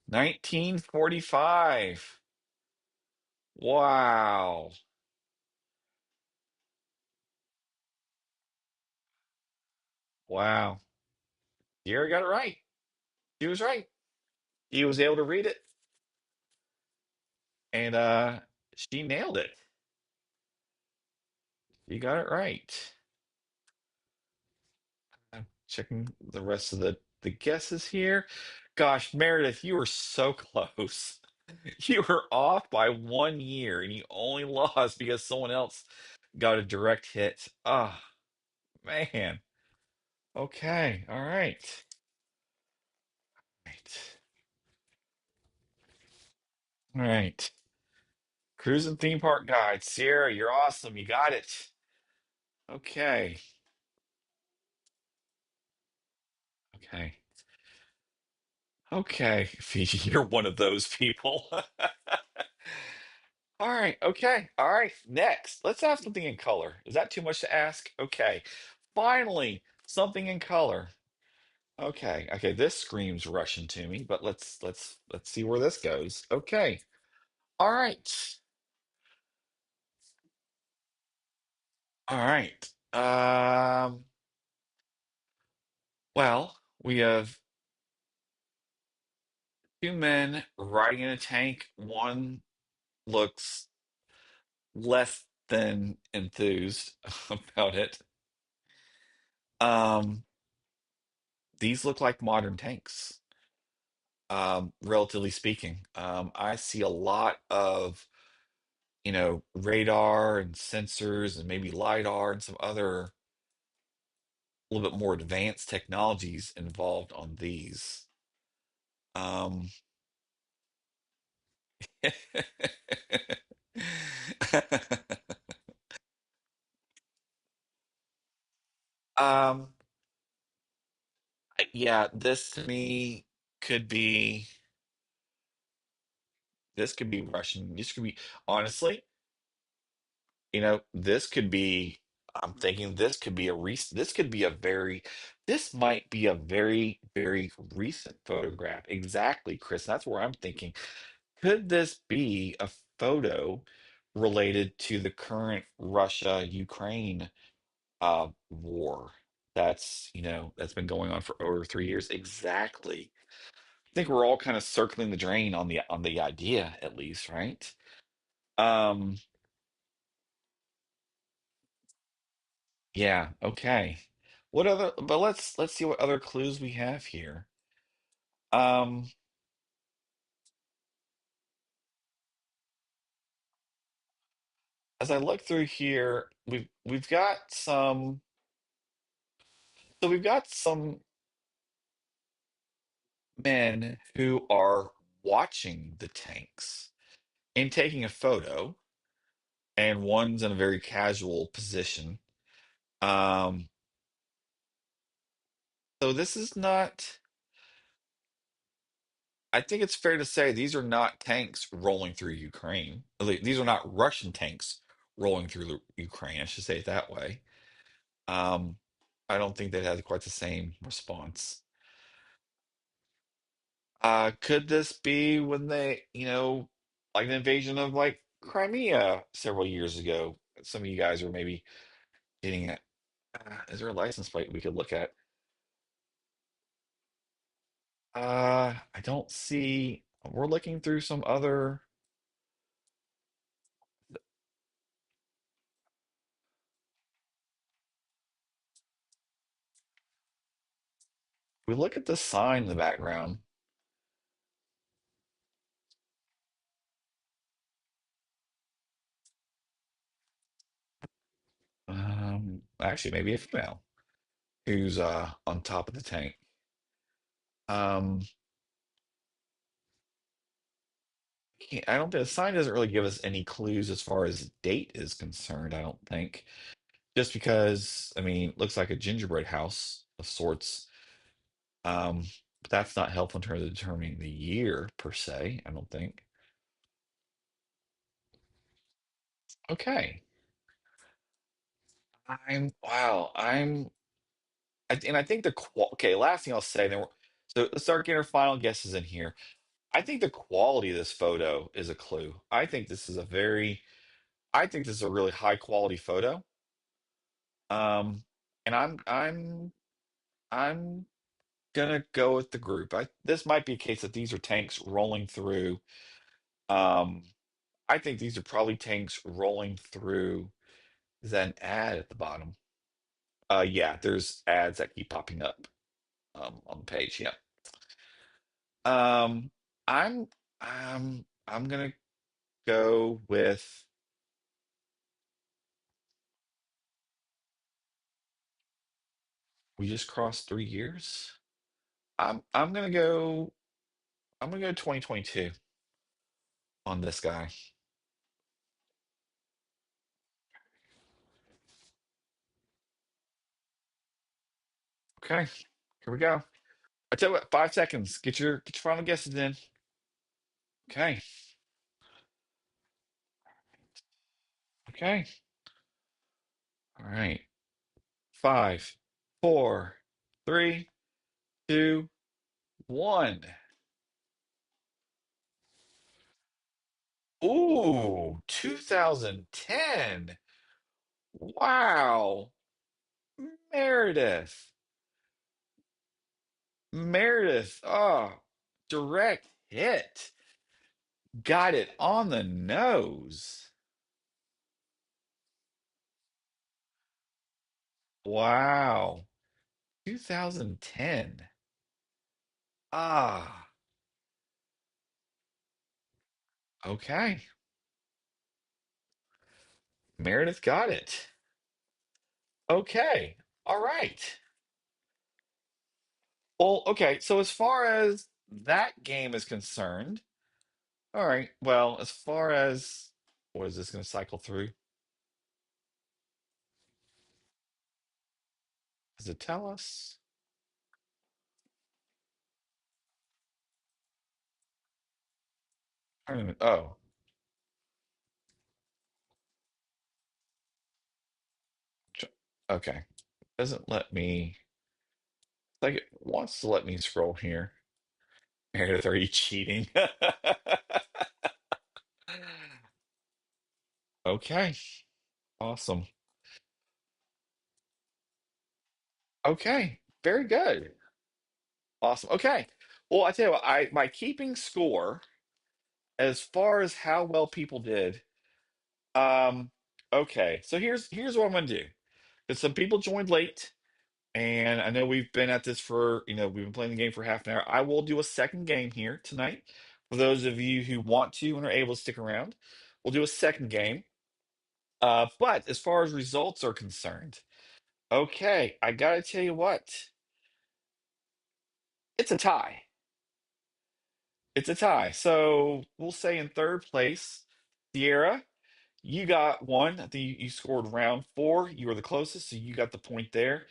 1945. Wow. Wow. Gary got it right. He was right. He was able to read it, and she nailed it. You got it right. I'm checking the rest of the guesses here. Gosh, Meredith, you were so close. You were off by 1 year, and you only lost because someone else got a direct hit. Ah, man. Okay, all right. Right. All right. Cruise and theme park guide. Sierra, you're awesome. You got it. Okay. Okay. Okay. Fiji, you're one of those people. All right. Okay. All right. Next, let's have something in color. Is that too much to ask? Okay. Finally, something in color. Okay. Okay. This screams Russian to me, but let's see where this goes. Okay. All right. All right. Well, we have two men riding in a tank. One looks less than enthused about it. Um, these look like modern tanks, relatively speaking. I see a lot of, radar and sensors and maybe LiDAR and some other a little bit more advanced technologies involved on these. Um, um, yeah, this to me could be this could be Russian. This could be honestly, this could be I'm thinking this could be a very this might be a very, very recent photograph. Exactly, Chris. That's where I'm thinking. Could this be a photo related to the current Russia-Ukraine war that's been going on for over 3 years? Exactly. I think we're all kind of circling the drain on the idea, at least, right? Um, yeah, okay. But let's see what other clues we have here. Um, as I look through here, we've got some so we've got some men who are watching the tanks and taking a photo, and one's in a very casual position. Um, so this is not, I think it's fair to say these are not tanks rolling through Ukraine. These are not Russian tanks rolling through Ukraine. I should say it that way. Um, I don't think they had quite the same response. Could this be when they, like the invasion of like Crimea several years ago? Some of you guys are maybe getting it. Is there a license plate we could look at? I don't see. We're looking through some other. We look at the sign in the background. Actually, maybe a female who's on top of the tank. Um, I don't think the sign doesn't really give us any clues as far as date is concerned, I don't think. Just because, I mean, it looks like a gingerbread house of sorts. Um, but that's not helpful in terms of determining the year per se, I don't think. Okay. Wow, and I think okay, last thing I'll say, so let's start getting our final guesses in here. I think the quality of this photo is a clue. I think this is a really high quality photo. Um, and I'm gonna go with the group. This might be a case that these are tanks rolling through. Um, I think these are probably tanks rolling through. Is that an ad at the bottom? Yeah, there's ads that keep popping up on the page. Yeah. Um, I'm I'm gonna go with we just crossed 3 years. I'm gonna go 2022 on this guy. Okay, here we go. I tell you what, 5 seconds. Get your final guesses in. Okay, okay. All right. Five, four, three, two, one. Ooh, 2010. Wow. Meredith. Meredith. Oh, direct hit. Got it on the nose. Wow. 2010. Ah, okay. Meredith got it. Okay. All right. Well, okay. So as far as that game is concerned, all right. Well, as far as what is this going to cycle through? Does it tell us? I don't even, oh, ch- okay. Doesn't let me, like it wants to let me scroll here. Meredith, are you cheating? Okay. Awesome. Okay. Very good. Awesome. Okay. Well, I tell you what, my keeping score as far as how well people did. Um, okay. So here's what I'm gonna do. Because some people joined late, and I know we've been at this for, we've been playing the game for half an hour. I will do a second game here tonight. For those of you who want to and are able to stick around, we'll do a second game. But as far as results are concerned, okay, I gotta tell you what, it's a tie. It's a tie. So we'll say in third place, Sierra, you got one. I think you scored round four. You were the closest, so you got the point there.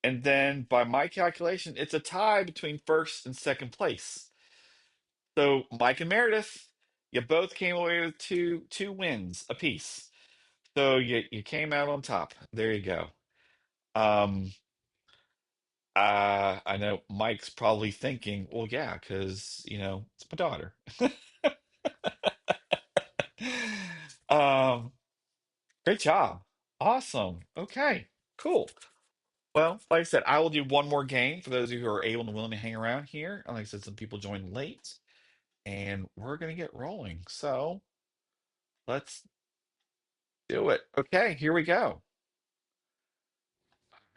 And then by my calculation, it's a tie between first and second place. So Mike and Meredith, you both came away with two wins apiece. So you came out on top. There you go. Um, I know Mike's probably thinking, well, yeah, because it's my daughter. Um, Great job. Awesome. Okay, cool. Well, like I said, I will do one more game for those of you who are able and willing to hang around here. Like I said, some people joined late, and we're gonna get rolling. So let's do it. Okay, here we go.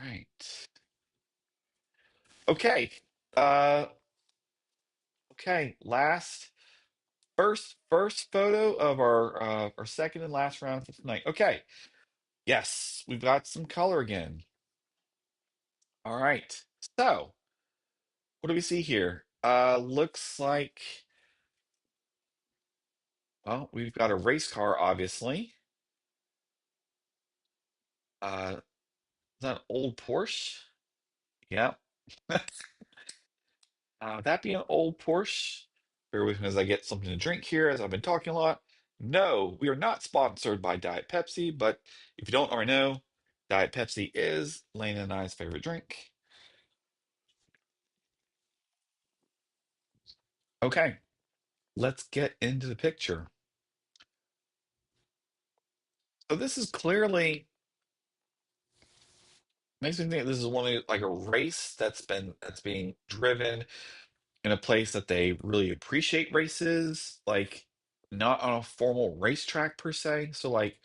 All right. Okay. Uh, okay. First photo of our second and last round for tonight. Okay. Yes, we've got some color again. All right. So what do we see here? Looks like, well, we've got a race car, obviously. Uh, is that an old Porsche? Yeah. That being an old Porsche. Bear with me as I get something to drink here, as I've been talking a lot. No, we are not sponsored by Diet Pepsi, but if you don't already know, Diet Pepsi is Lane and I's favorite drink. Okay, let's get into the picture. So this is clearly makes me think this is one of like a race that's being driven in a place that they really appreciate races, like not on a formal racetrack per se. So like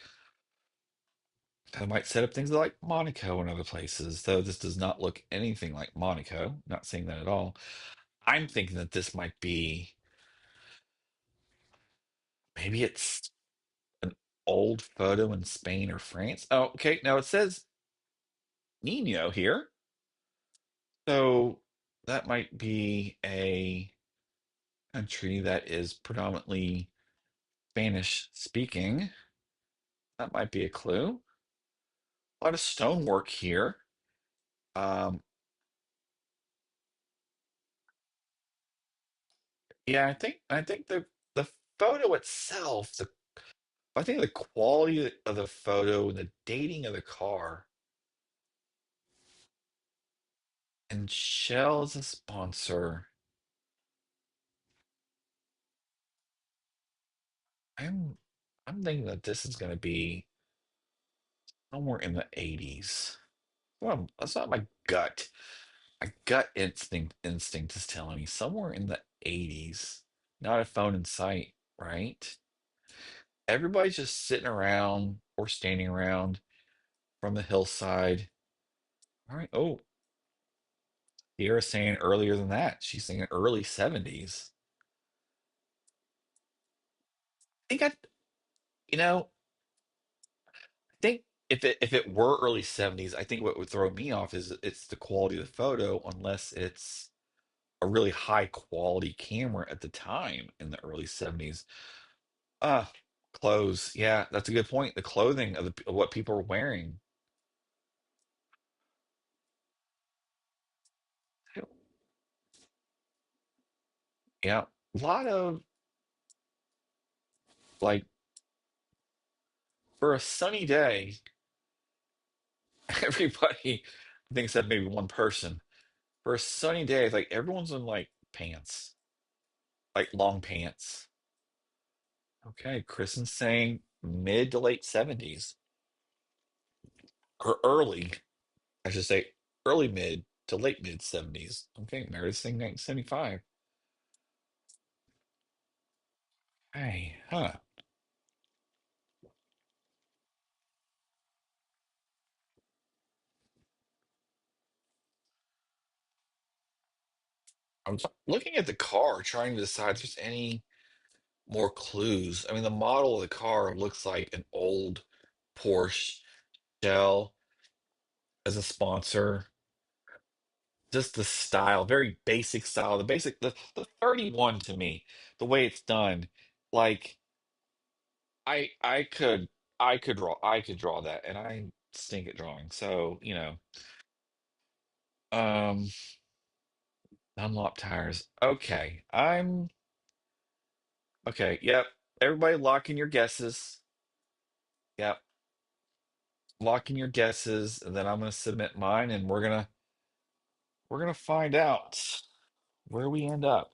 I might set up things like Monaco and other places, though this does not look anything like Monaco. Not saying that at all. I'm thinking that this might be maybe it's an old photo in Spain or France. Oh, okay. Now it says Nino here. So that might be a country that is predominantly Spanish speaking. That might be a clue. A lot of stonework here. Um, yeah, I think the photo itself, I think the quality of the photo and the dating of the car and Shell as a sponsor. I'm I'm thinking that this is going to be somewhere in the 80s. Well, that's not my gut. My gut instinct is telling me somewhere in the 80s. Not a phone in sight, right? Everybody's just sitting around or standing around from the hillside. All right. Oh, Sierra's saying earlier than that. She's saying early 70s. I think you know, I think if it were early 70s, I think what would throw me off is it's the quality of the photo, unless it's a really high quality camera at the time in the early 70s. Ah, clothes. Yeah, that's a good point. The clothing of what people are wearing. Yeah, a lot of like for a sunny day, everybody, I think except maybe one person, for a sunny day, it's like everyone's in like pants, like long pants. Okay, Kristen's saying mid to late 70s or early, I should say early mid to late mid 70s. Okay, Meredith's saying 1975. Hey, huh. I'm looking at the car, trying to decide if there's any more clues. I mean, the model of the car looks like an old Porsche Shell as a sponsor. just the style, very basic style. The 31 to me, the way it's done, like I could I could draw that, and I stink at drawing. So, um, Dunlop tires. Okay, okay. Yep. Everybody lock in your guesses. Yep. Lock in your guesses, and then I'm gonna submit mine, and we're gonna find out where we end up.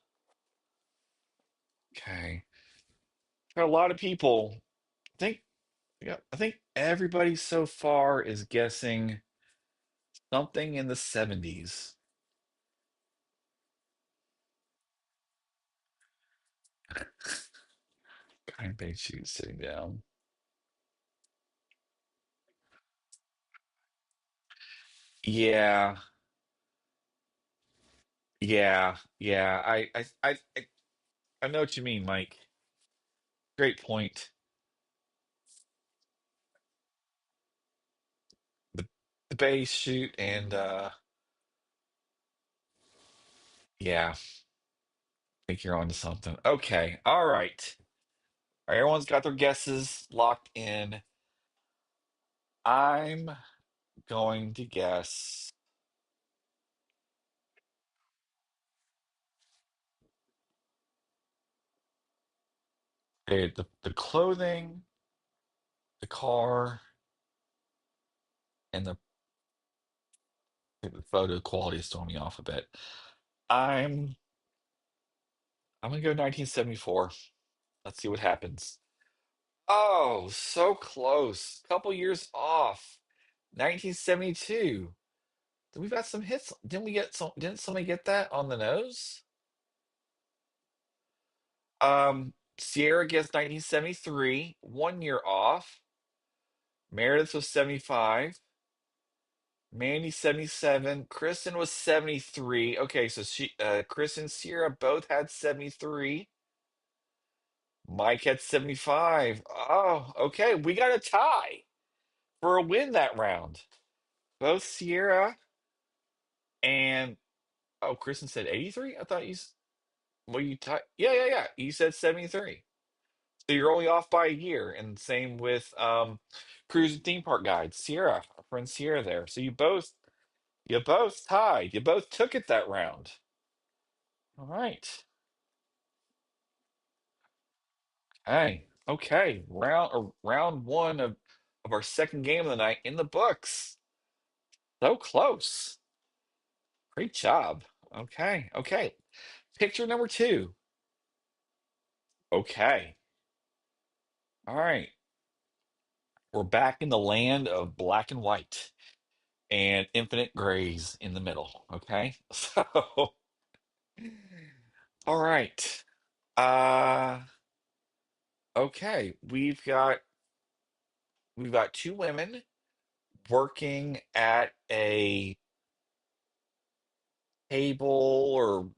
Okay. Got a lot of people. I think yeah, I think everybody so far is guessing something in the 70s. Kind beige shoes sitting down. Yeah, yeah. I know what you mean, Mike. Great point. The the beige shoot and yeah, I think you're onto something. Okay, all right. Everyone's got their guesses locked in. I'm going to guess the clothing, the car, and the photo quality is throwing me off a bit. I'm I'm gonna go 1974. Let's see what happens. Oh, so close. Couple years off. 1972. We've got some hits. Didn't we get some? Didn't somebody get that on the nose? Sierra gets 1973, 1 year off. Meredith was 75. Mandy 77. Kristen was 73. Okay, so Chris and Sierra both had 73. Mike had 75. Oh, okay. We got a tie for a win that round. Both Sierra and oh, Kristen said 83? I thought well, you tied. Yeah, yeah, yeah. You said 73. So you're only off by a year. And same with Cruise and Theme Park Guide. Sierra, our friend Sierra there. So you both tied. You both took it that round. All right. Hey, okay. Round one of our second game of the night in the books. So close. Great job. Okay, okay. Picture number two. Okay. All right. We're back in the land of black and white and infinite grays in the middle. Okay. So, all right. Uh, okay. We've got two women working at a table or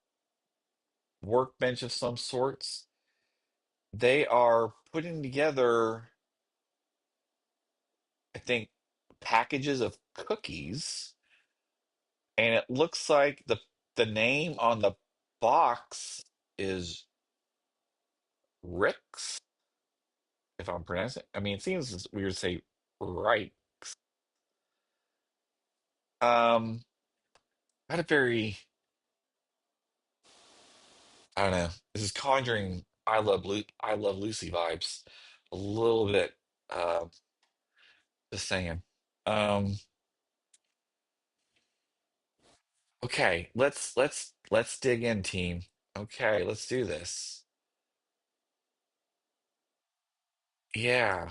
workbench of some sorts. They are putting together, I think, packages of cookies, and it looks like the name on the box is Rick's, if I'm pronouncing it. I mean, it seems weird to say right. Had a very, I don't know. This is conjuring I Love Lucy vibes a little bit. Uh, just saying. Um, okay, let's dig in, team. Okay, let's do this. Yeah,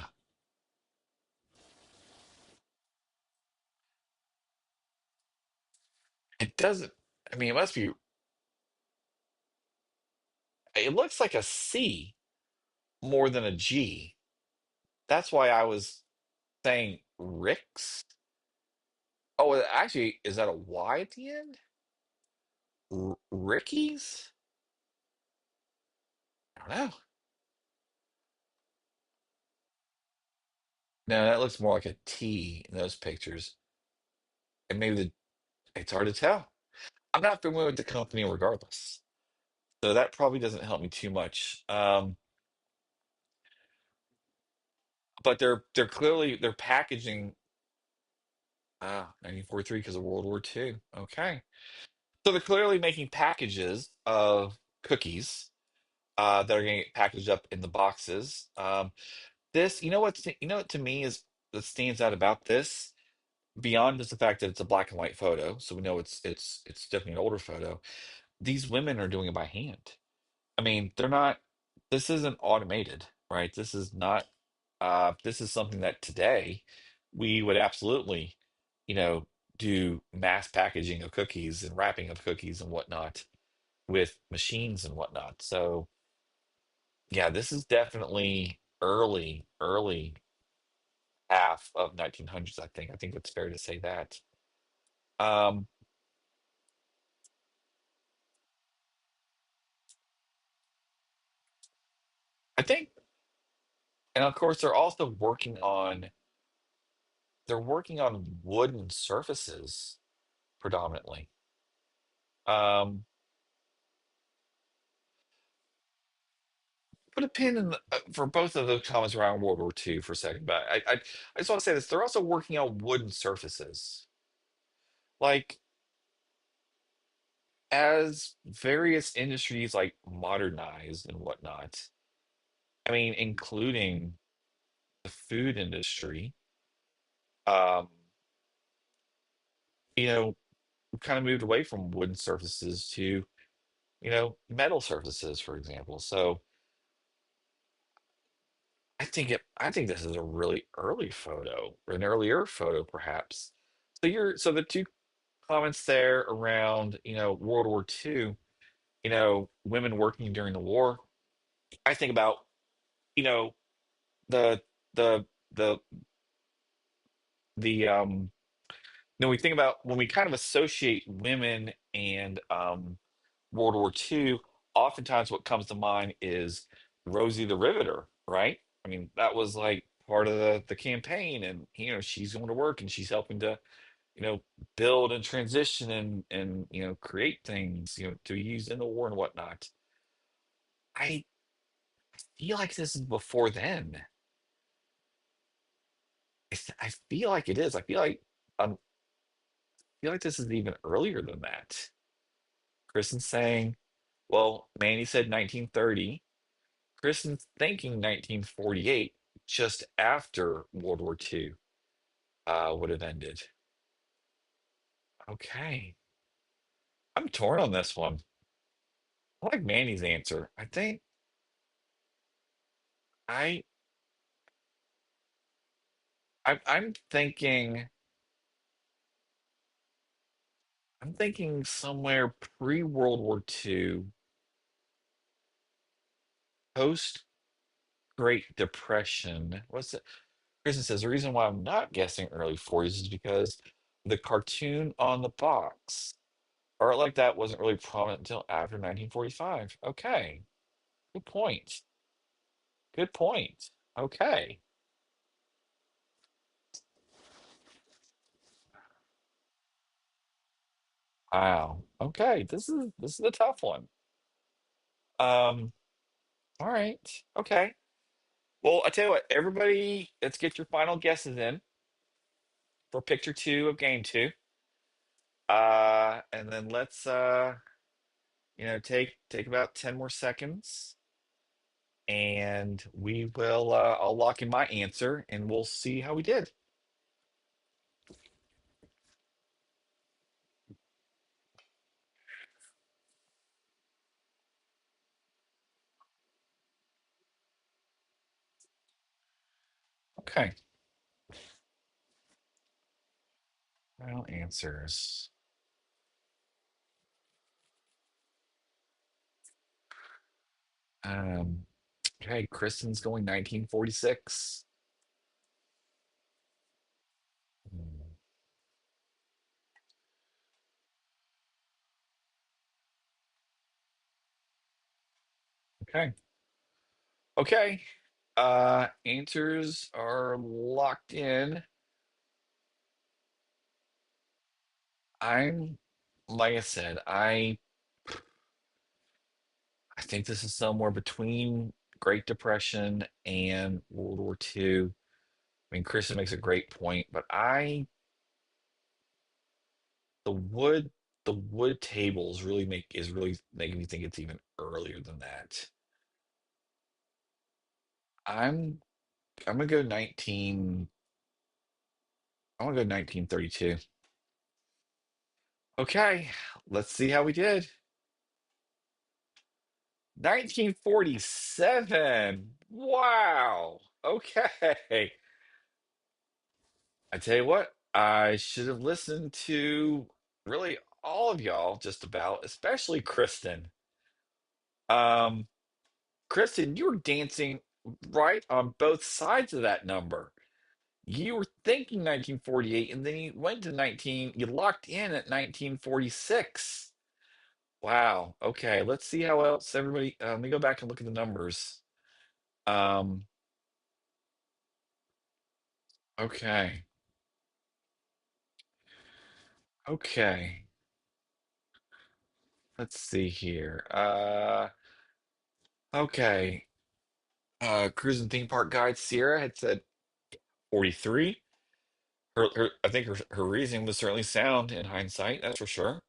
it doesn't. I mean, it must be. It looks like a C more than a G. That's why I was saying Rick's. Oh, actually, is that a Y at the end? Ricky's? I don't know. No, that looks more like a T in those pictures. And maybe it's hard to tell. I'm not familiar with the company regardless, so that probably doesn't help me too much. But they're clearly they're packaging 1943 because of World War II. Okay, so they're clearly making packages of cookies that are going to get packaged up in the boxes. This, you know what to me is that stands out about this beyond just the fact that it's a black and white photo, so we know it's definitely an older photo. These women are doing it by hand. I mean, they're not, this isn't automated, right? This is not, this is something that today we would absolutely, you know, do mass packaging of cookies and wrapping of cookies and whatnot with machines and whatnot. So, yeah, this is definitely early half of 1900s, I think. I think it's fair to say that. Um, I think, and of course, they're working on wooden surfaces predominantly. Um, put a pin in for both of those comments around World War II for a second, but I just want to say this: they're also working on wooden surfaces, like as various industries like modernized and whatnot. I mean, including the food industry. Um, you know, kind of moved away from wooden surfaces to metal surfaces, for example. So I think this is a really early photo, or an earlier photo, perhaps. So the two comments there around, World War II, women working during the war. I think about, you know, the the the the we think about when we kind of associate women and World War II, oftentimes what comes to mind is Rosie the Riveter, right? I mean, that was like part of the campaign, and she's going to work and she's helping to you know, build and transition and create things, to use in the war and whatnot. I feel like this is before then. I feel like it is. I feel like this is even earlier than that. Kristen's saying, well, Manny said 1930. Kristen's thinking 1948, just after World War II would have ended. Okay. I'm torn on this one. I like Manny's answer. I I'm thinking somewhere pre-World War II, post Great Depression. What's it? Kristen says the reason why I'm not guessing early 40s is because the cartoon on the box, art like that wasn't really prominent until after 1945. Okay, good point. Good point. Okay. Wow. Okay, this is a tough one. Um, all right. Okay. Well, I tell you what, everybody, let's get your final guesses in for picture two of game two. And then let's take about 10 more seconds and we will I'll lock in my answer and we'll see how we did. Okay. Final answers. Um okay, Kristen's going 1946. Hmm, okay. Okay. Answers are locked in. I'm like I said, I think this is somewhere between Great Depression and World War II. I mean, Kristen makes a great point, but the wood the wood tables really make is really making me think it's even earlier than that. I'm I'm gonna go 19. I want to go 1932. Okay, let's see how we did. 1947. Wow. Okay. I tell you what, I should have listened to really all of y'all just about, especially Kristen. Um, Kristen, you were dancing right on both sides of that number. You were thinking 1948, and then you went to you locked in at 1946. Wow. Okay, let's see how else everybody, let me go back and look at the numbers. Um, okay. Okay. Let's see here. Okay. Cruise and theme park guide Sierra had said 43. I think her reasoning was certainly sound in hindsight, that's for sure.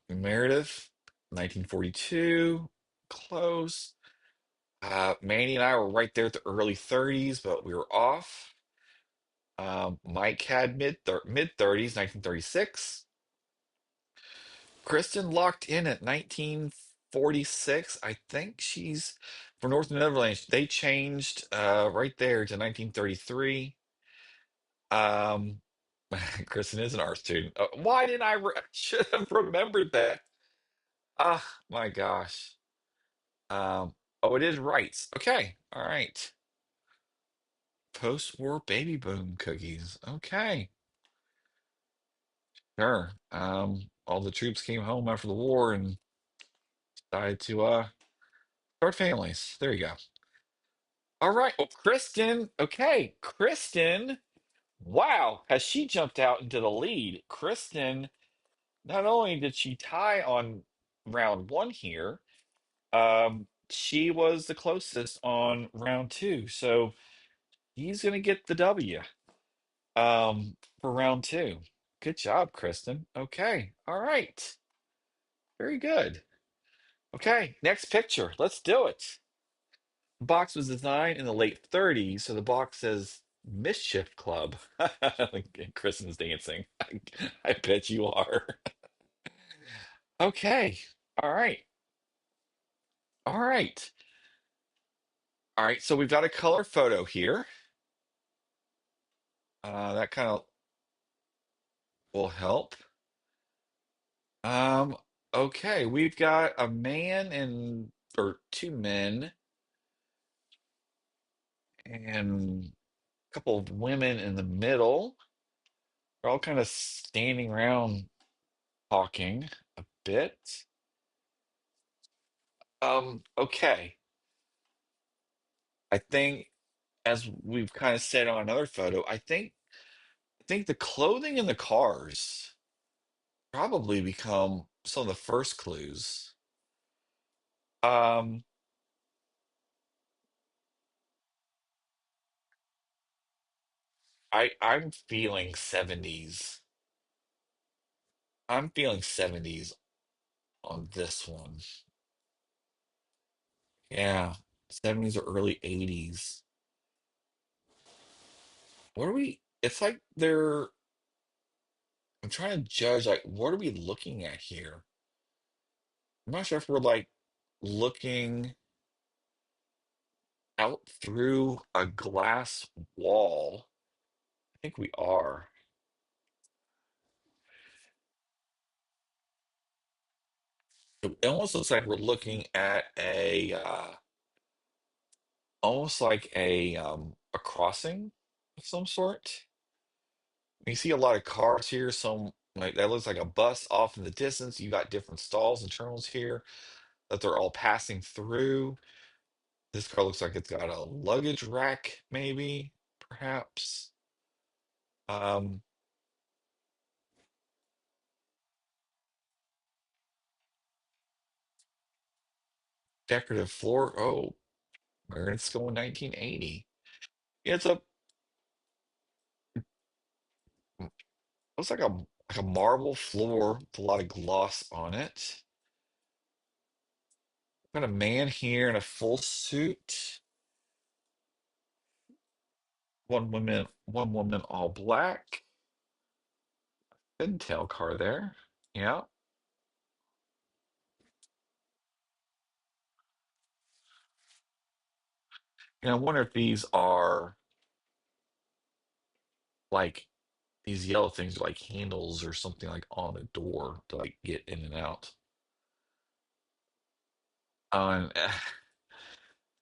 Meredith, 1942, close. Manny and I were right there at the early 30s, but we were off. Mike had mid 30s, 1936. Kristen locked in at 1946. I think she's for North Netherlands. They changed right there to 1933. Um, Kristen is an art student. Why didn't I should have remembered that? Ah, my gosh. Oh, it is rights. Okay, all right. Post-war baby boom cookies. Okay, sure. All the troops came home after the war and decided to start families. There you go. All right. Well, Kristen. Okay, Kristen. Wow, has she jumped out into the lead? Kristen, not only did she tie on round one here, she was the closest on round two. So he's gonna get the W for round two. Good job, Kristen. Okay. All right. Very good. Okay, next picture. Let's do it. The box was designed in the late 30s, so the box says Mischief Club. Like Kristen's dancing. I bet you are. Okay. All right. All right. All right. So we've got a color photo here. That kind of will help. Um, okay. We've got a man and or two men and a couple of women in the middle. They're all kind of standing around talking a bit. Okay. I think as we've kind of said on another photo, I think the clothing in the cars probably become some of the first clues. Um, I'm feeling 70s. I'm feeling 70s on this one. Yeah, 70s or early 80s. What are we? It's like I'm trying to judge like what are we looking at here? I'm not sure if we're like looking out through a glass wall. I think we are. It almost looks like we're looking at almost like a crossing of some sort. You see a lot of cars here. Some like that looks like a bus off in the distance. You got different stalls and terminals here that they're all passing through. This car looks like it's got a luggage rack, maybe, perhaps. Um, decorative floor. Oh, where it's going 1980. It's a looks like a marble floor with a lot of gloss on it. Got a man here in a full suit. One woman all black. Pintail car there. Yeah. And I wonder if these are like these yellow things are like handles or something like on the door to like get in and out. And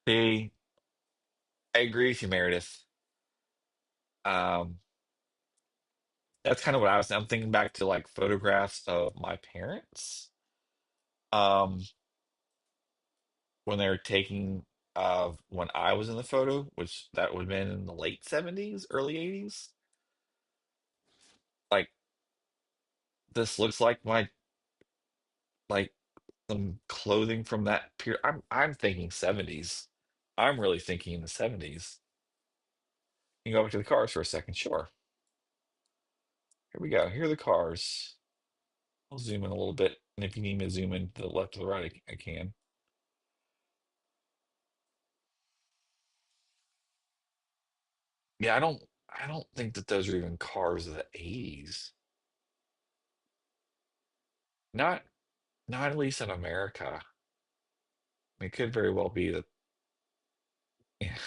see, I agree with you, Meredith. Um, that's kind of what I'm thinking back to like photographs of my parents. Um, when they were taking when I was in the photo, which that would have been in the late 70s, early 80s. Like this looks like my like some clothing from that period. I'm thinking 70s. I'm really thinking in the 70s. You can go back to the cars for a second, sure. Here we go. Here are the cars. I'll zoom in a little bit, and if you need me to zoom in to the left or the right, I can. Yeah, I don't think that those are even cars of the 80s. Not not at least in America. It could very well be that. Yeah.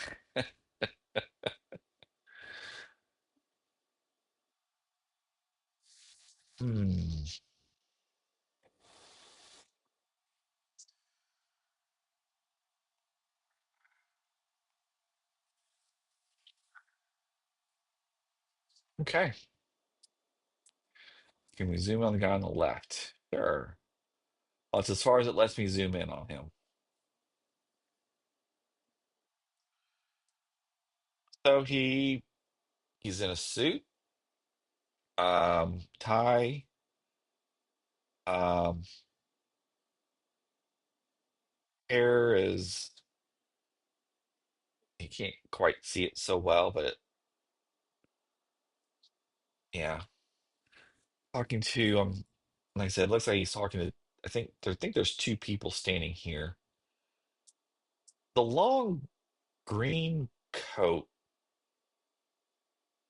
Hmm. Okay. Can we zoom on the guy on the left? Sure. Well, it's as far as it lets me zoom in on him. So he's in a suit, tie, um, hair is you can't quite see it so well, but yeah. Talking to like I said, it looks like he's talking to I think there's two people standing here. The long green coat,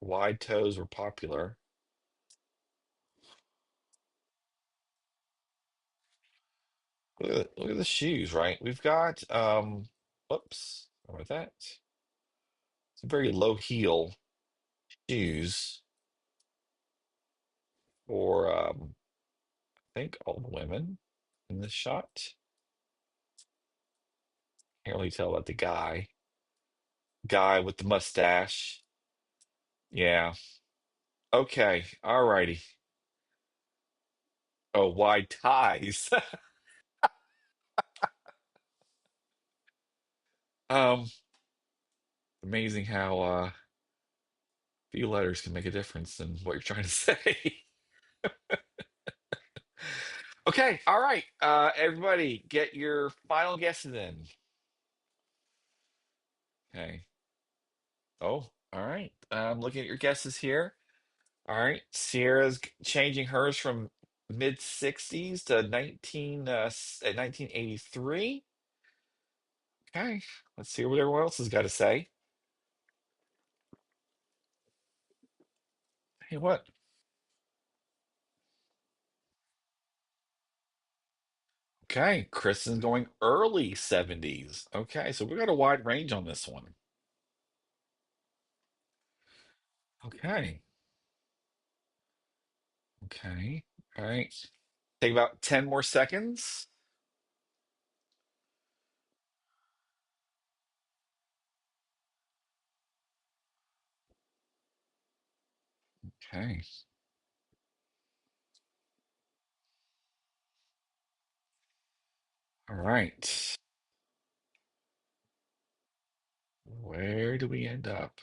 wide toes were popular. Look at the shoes, right? We've got whoops, what about that? It's a very low heel shoes for I think all the women in this shot. Can't really tell about the guy. Guy with the mustache. Yeah. Okay. All righty. Oh, wide ties. Um, amazing how few letters can make a difference in what you're trying to say. Okay, all right. Everybody, get your final guesses in. Okay. Oh, all right. I'm looking at your guesses here. All right. Sierra's changing hers from mid 60s to 1983. Okay. Let's see what everyone else has got to say. Hey, what? Okay. Kristen's going early 70s. Okay. So we got a wide range on this one. Okay. Okay. All right. Take about 10 more seconds. Okay. All right. Where do we end up?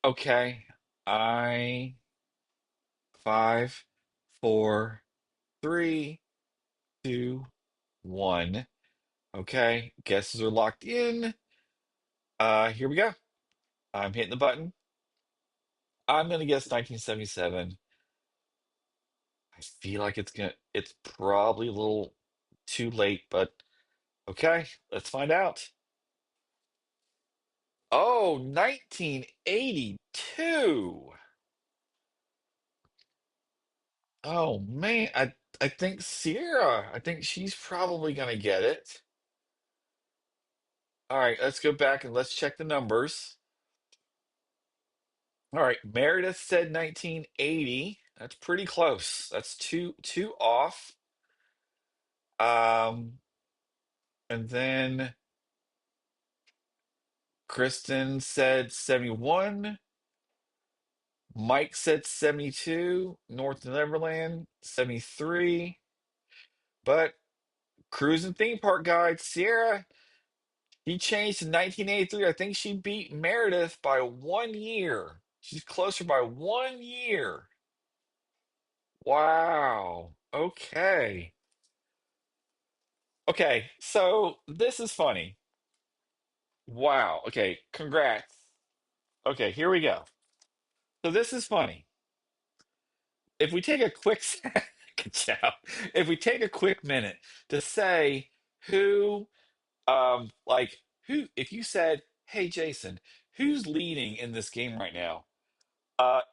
Okay. I five, four, three, two, one. Okay. Guesses are locked in. Here we go. I'm hitting the button. I'm gonna guess 1977. I feel like it's probably a little too late, but okay, let's find out. Oh, 1982. Oh man, I think Sierra. I think she's probably gonna get it. All right, let's go back and let's check the numbers. All right, Meredith said 1980. That's pretty close. That's two off. Um, and then Kristen said 71. Mike said 72. North Neverland 73. But Cruising Theme Park Guide, Sierra, he changed to 1983. I think she beat Meredith by 1 year. She's closer by 1 year. Wow. Okay. Okay. So this is funny. Wow. Okay. Congrats. Okay. Here we go. So this is funny. If we take a quick good job. If we take a quick minute to say who if you said, "Hey Jason, who's leading in this game right now?"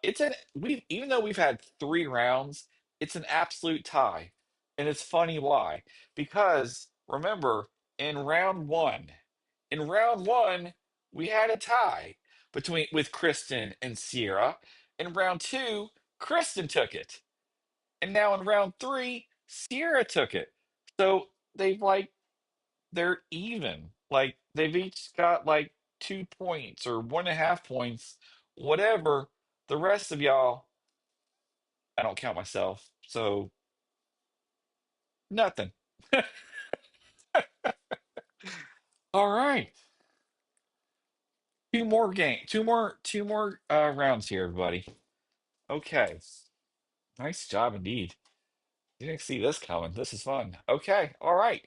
It's an we even though we've had 3 rounds, it's an absolute tie. And it's funny why. Because remember, in round one, we had a tie between with Kristen and Sierra. In round two, Kristen took it. And now in round three, Sierra took it. So they're even. Like they've each got like 2 points or 1.5 points, whatever. The rest of y'all, I don't count myself, so nothing. All right, two more rounds here, everybody. Okay, nice job indeed. You didn't see this coming. This is fun. Okay, all right,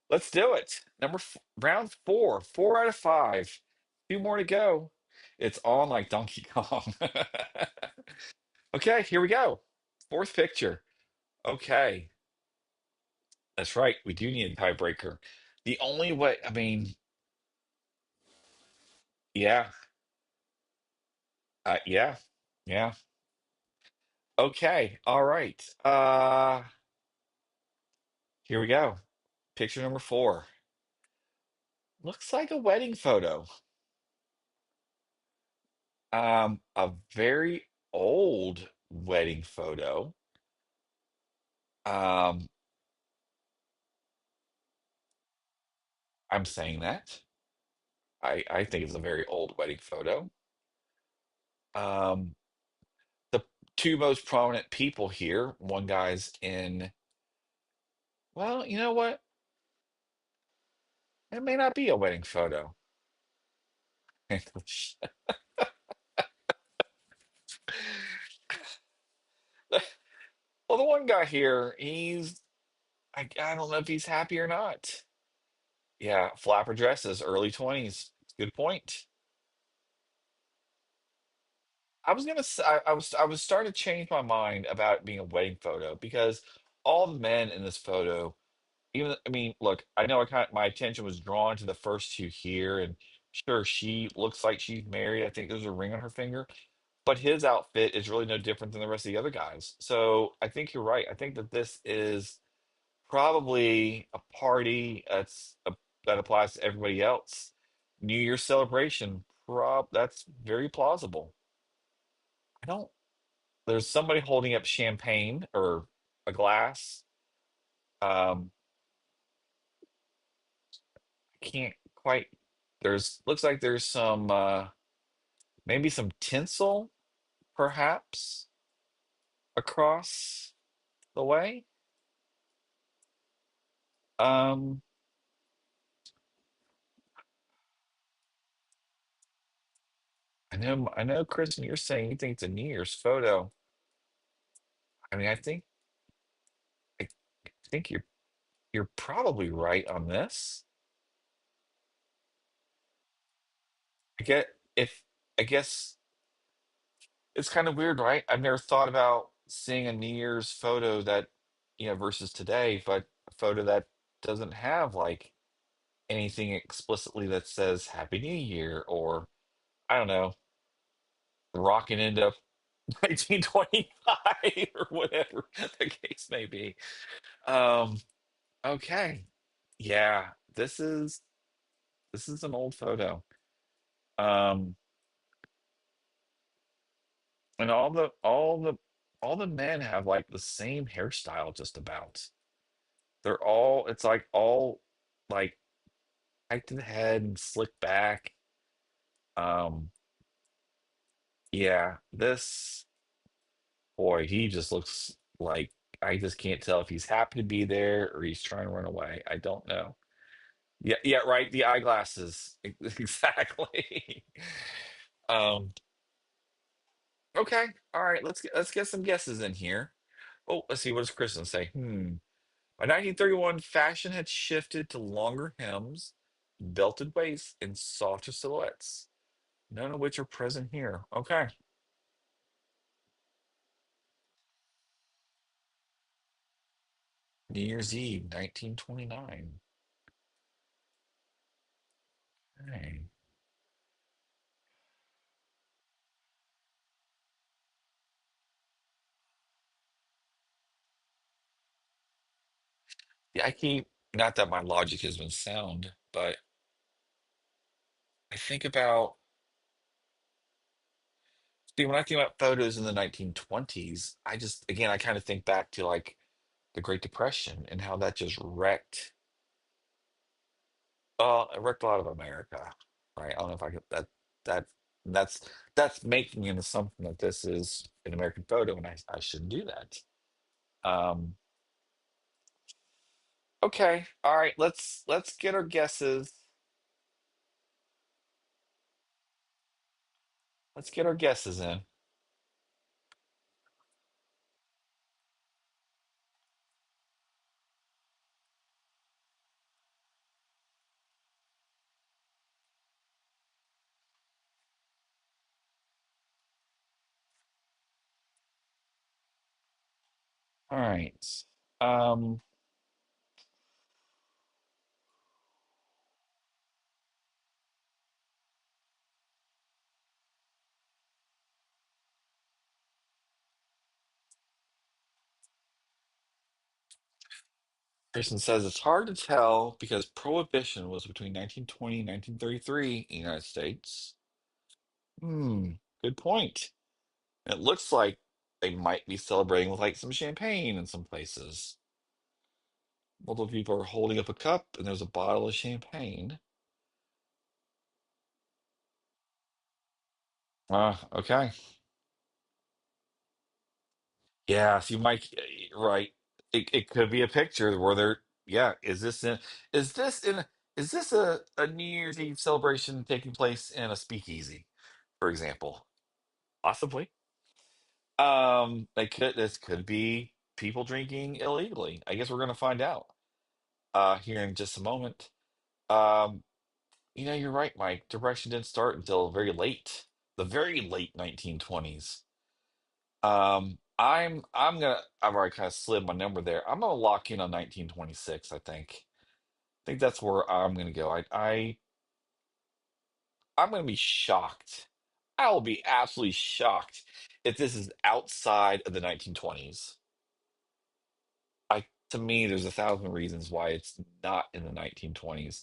let's do it. Round four, 4 out of 5. Two more to go. It's on like Donkey Kong. Okay, here we go. Fourth picture. Okay, that's right. We do need a tiebreaker. The only way, I mean, yeah, yeah, yeah. Okay, all right. Here we go. Picture number 4. Looks like a wedding photo. A very old wedding photo. Um, I'm saying that. I think it's a very old wedding photo. Um, the two most prominent people here, one guy's in, well, you know what? It may not be a wedding photo. Well, the one guy here, I don't know if he's happy or not. Yeah, flapper dresses, early 20s. Good point. I was starting to change my mind about it being a wedding photo because all the men in this photo, I mean, look, I know my attention was drawn to the first two here, and sure, she looks like she's married. I think there's a ring on her finger, but his outfit is really no different than the rest of the other guys. So I think you're right. I think that this is probably a party that applies to everybody else. New Year's celebration, that's very plausible. I don't. There's somebody holding up champagne or a glass. Um, I can't quite. Looks like there's some maybe some tinsel perhaps across the way. Um, I know, Kristen, you're saying you think it's a New Year's photo. I mean, I think you're probably right on this. I get if I guess it's kind of weird, right? I've never thought about seeing a New Year's photo that, versus today, but a photo that doesn't have like anything explicitly that says Happy New Year or I don't know, rocking into 1925 or whatever the case may be. Um, okay. Yeah, this is an old photo. Um, and all the men have like the same hairstyle just about. It's like all like tight to the head and slicked back. Um, yeah, this boy, he just looks like I just can't tell if he's happy to be there or he's trying to run away. I don't know. Yeah, yeah, right. The eyeglasses. Exactly. Um, okay. All right, let's get some guesses in here. Oh, let's see, what does Kristen say? By 1931, fashion had shifted to longer hems, belted waists, and softer silhouettes, none of which are present here. Okay. New Year's Eve, 1929. Okay. Yeah, not that my logic has been sound, but I think about, see, when I think about photos in the 1920s, again, I kind of think back to like the Great Depression and how that just it wrecked a lot of America, right? I don't know if I could, that, that's, that's making an assumption that this is an American photo and I shouldn't do that. Um, okay. All right. Let's get our guesses. Let's get our guesses in. All right. Um, Pearson says it's hard to tell because Prohibition was between 1920 and 1933 in the United States. Hmm, good point. It looks like they might be celebrating with like some champagne in some places. Multiple people are holding up a cup and there's a bottle of champagne. Okay. Yeah, so you might, right. It could be a picture where yeah, is this in, is this a New Year's Eve celebration taking place in a speakeasy, for example? Possibly. This could be people drinking illegally. I guess we're gonna find out here in just a moment. Um, you're right, Mike. Depression didn't start until the very late 1920s. I've already kind of slid my number there. I'm gonna lock in on 1926, I think. I think that's where I'm gonna go. I'm gonna be shocked. I will be absolutely shocked if this is outside of the 1920s. To me, there's a thousand reasons why it's not in the 1920s.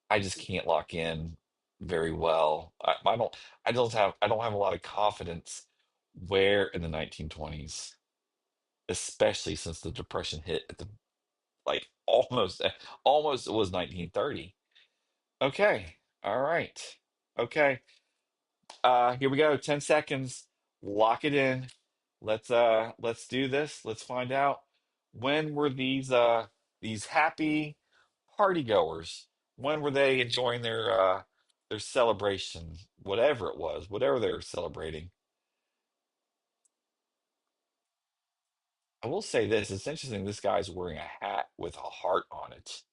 I just can't lock in very well. I don't have a lot of confidence where in the 1920s, especially since the Depression hit at the like almost it was 1930. Okay. All right. Okay. Here we go. 10 seconds. Lock it in. Let's do this. Let's find out, when were these happy party goers, when were they enjoying their celebration, whatever it was, whatever they were celebrating. I will say this, it's interesting this guy's wearing a hat with a heart on it.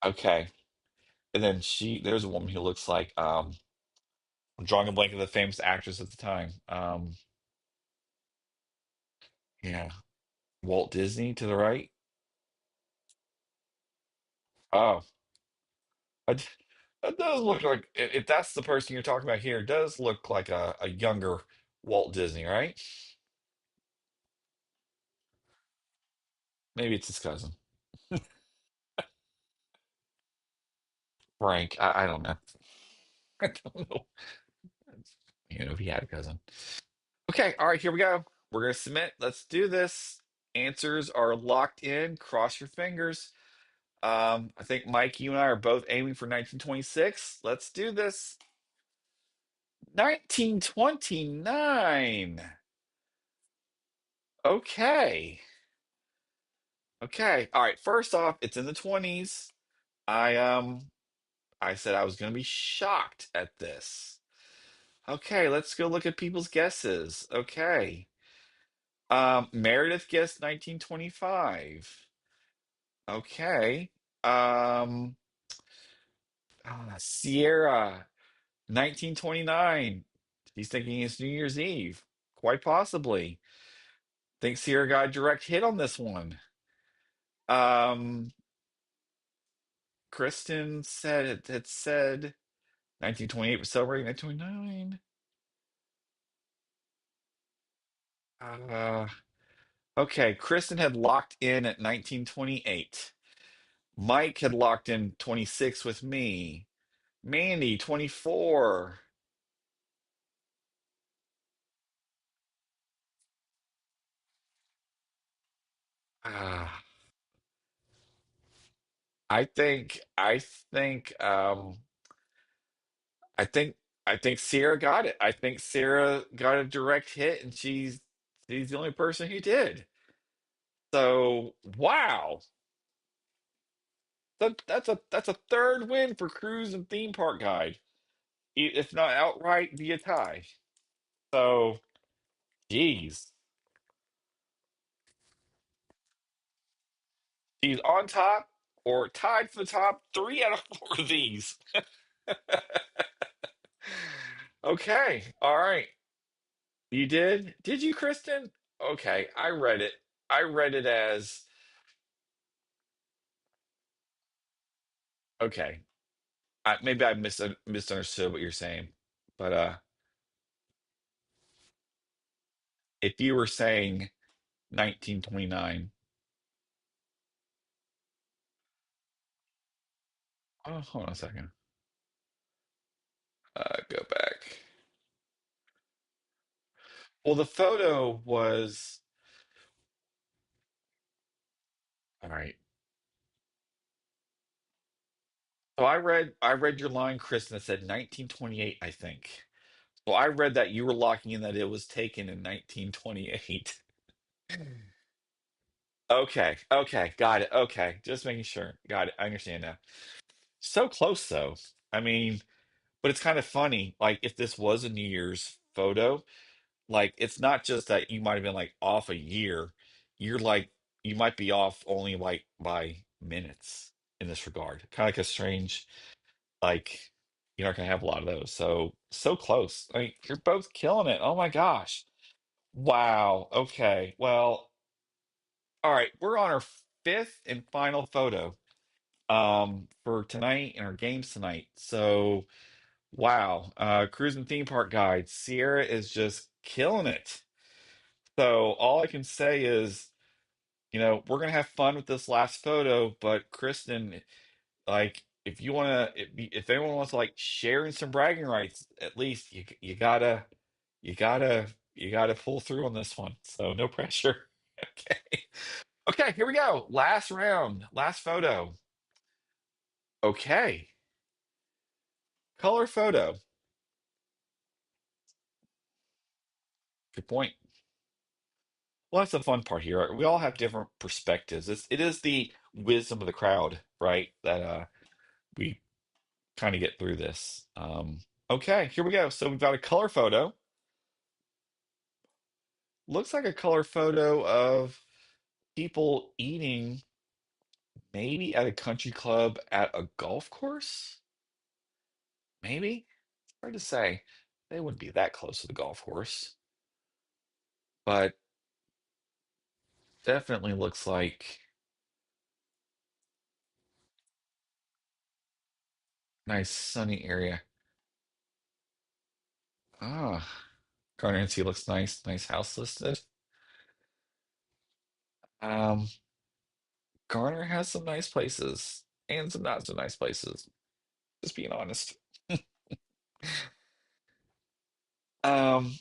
Okay. And then there's a woman who looks like I'm drawing a blank of the famous actress at the time. Yeah, Walt Disney to the right. Oh, I d- that does look like if that's the person you're talking about here, it does look like a younger Walt Disney, right? Maybe it's his cousin, Frank. I don't know. I don't know. If he had a cousin. Okay, all right, here we go. We're gonna submit. Let's do this. Answers are locked in. Cross your fingers. I think Mike, you and I are both aiming for 1926. Let's do this. 1929. Okay. Okay. All right. First off, it's in the 20s. I I said I was going to be shocked at this. Okay, let's go look at people's guesses. Okay. Meredith guessed 1925. Okay. Um Sierra 1929. She's thinking it's New Year's Eve. Quite possibly. Think Sierra got a direct hit on this one. Um Kristen said it said 1928 was celebrating 1929. Uh, okay, Kristen had locked in at 1928. Mike had locked in 26 with me. Mandy, 24. Uh, I think, I think Sierra got it. I think Sarah got a direct hit, and she's the only person who did. So, wow, that's a third win for Cruise and Theme Park Guide, if not outright via tie. So, geez, she's on top or tied for the top 3 out of 4 of these. Okay, all right. You did? Did you, Kristen? Okay, I read it. I read it as okay. Maybe I misunderstood what you're saying, but if you were saying 1929, oh, hold on a second. Go back. Well, the photo was all right. So I read your line, Kristen, that said 1928, I think. Well, I read that you were locking in that it was taken in 1928. Okay, okay, got it. Okay, just making sure. Got it. I understand now. So close though. I mean, but it's kind of funny. Like if this was a New Year's photo, like it's not just that you might have been like off a year. You're like you might be off only like by minutes in this regard. Kind of like a strange like you're not gonna have a lot of those. So so close. Like you're both killing it. Oh my gosh. Wow. Okay. Well, all right. We're on our fifth and final photo for tonight and our games tonight. So wow. Cruise and theme park guide. Sierra is just killing it. So all I can say is, we're gonna have fun with this last photo, but Kristen, like if you wanna if anyone wants to like share in some bragging rights, at least you gotta pull through on this one. So no pressure. Okay. Okay, here we go. Last round, last photo. Okay. Color photo. Good point. Well, that's the fun part here. We all have different perspectives. It is the wisdom of the crowd, right? That we kind of get through this. Okay, here we go. So we've got a color photo. Looks like a color photo of people eating, maybe at a country club at a golf course. Maybe. It's hard to say. They wouldn't be that close to the golf course, but definitely looks like nice sunny area. Ah, Garden looks nice. Nice house listed. Um, Garner has some nice places and some not so nice places. Just being honest.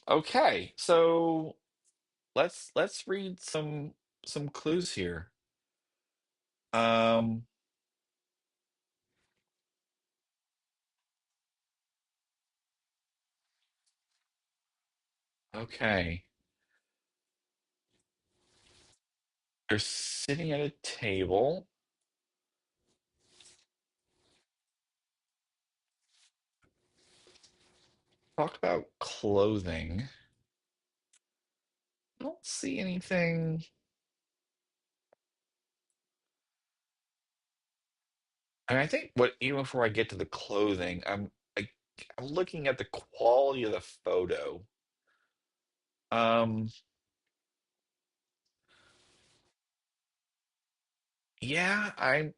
Okay, so let's read some clues here. Um, okay. They're sitting at a table. Talk about clothing. I don't see anything. And I think what even before I get to the clothing, I'm looking at the quality of the photo. Um, yeah, I'm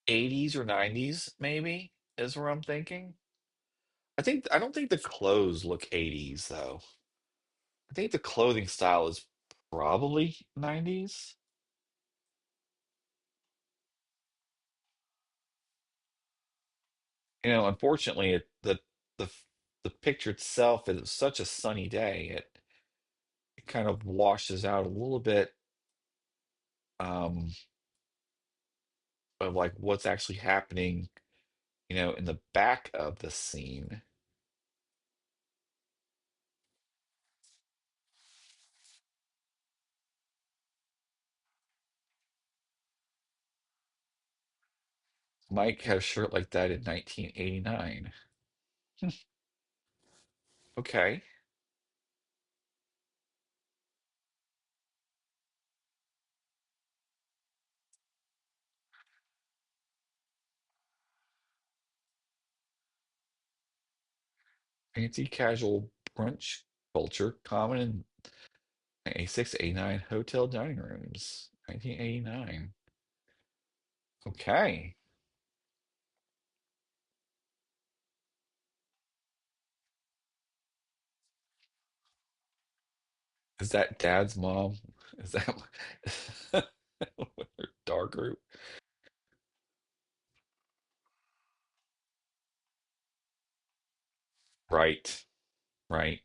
80s or 90s, maybe, is where I'm thinking. I don't think the clothes look 80s though. I think the clothing style is probably 90s. Unfortunately, the the picture itself is such a sunny day. It kind of washes out a little bit um of like what's actually happening, in the back of the scene. Mike had a shirt like that in 1989. Okay. Fancy casual brunch culture common in 86 to 89 hotel dining rooms. 1989. Okay. Is that dad's mom? Is that her dog group? Right. Right.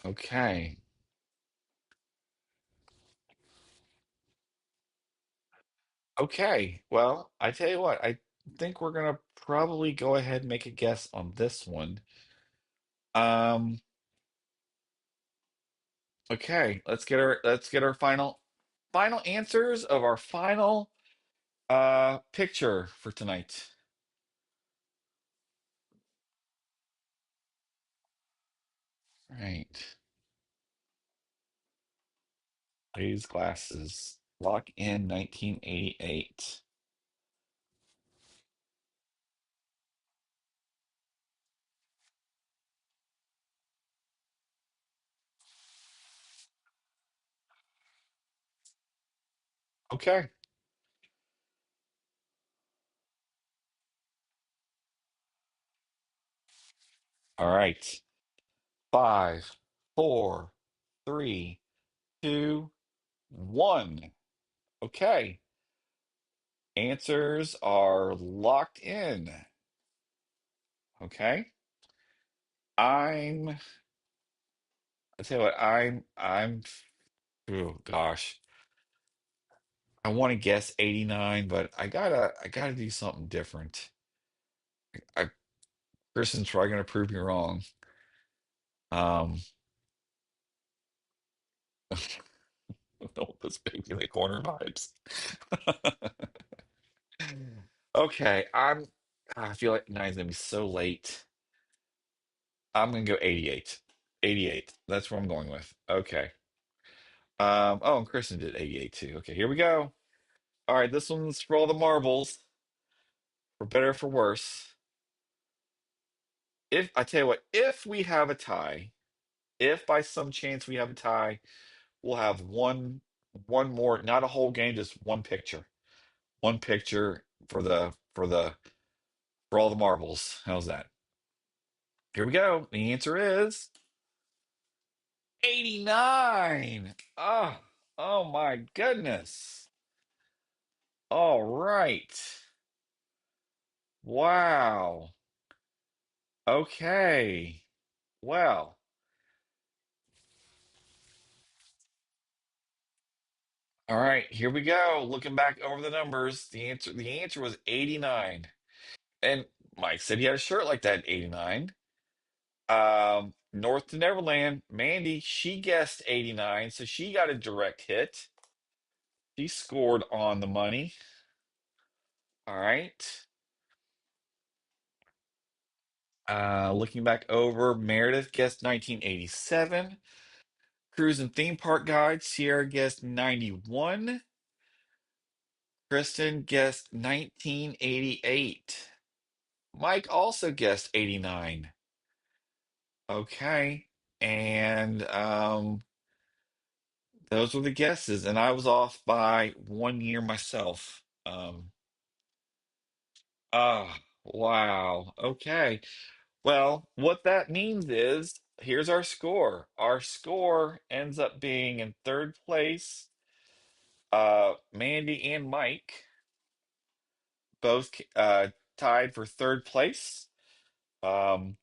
Okay. Okay. Well, I tell you what, I think we're gonna probably go ahead and make a guess on this one. Um, okay, let's get our final answers of our final picture for tonight. Right. These glasses. Lock in 1988. Okay. All right. Five, four, three, two, one. Okay. Answers are locked in. Okay. I'm I tell you what, oh gosh. I want to guess 89, but I gotta do something different. I Kristen's probably gonna prove me wrong. Um, those baby in the corner vibes. Okay, I feel like nine's gonna be so late. I'm gonna go 88. 88. That's what I'm going with. Okay. Oh, and Kristen did 88 too. Okay, here we go. All right, this one's for all the marbles, for better or for worse. If I tell you what, if we have a tie, if by some chance we have a tie, we'll have one more, not a whole game, just one picture. One picture for all the marbles. How's that? Here we go. The answer is 89. Oh my goodness. All right. Wow. Okay. Well, all right, here we go. Looking back over the numbers, the answer was 89. And Mike said he had a shirt like that in 89. North to Neverland, Mandy, she guessed 89, so she got a direct hit. She scored on the money. All right. Looking back over, Meredith guessed 1987. Cruise and Theme Park Guide, Sierra guessed 91. Kristen guessed 1988. Mike also guessed 89. Okay. And those were the guesses, and I was off by 1 year myself. Wow. Okay. Well, what that means is here's our score. Our score ends up being in third place. Mandy and Mike both tied for third place. Um,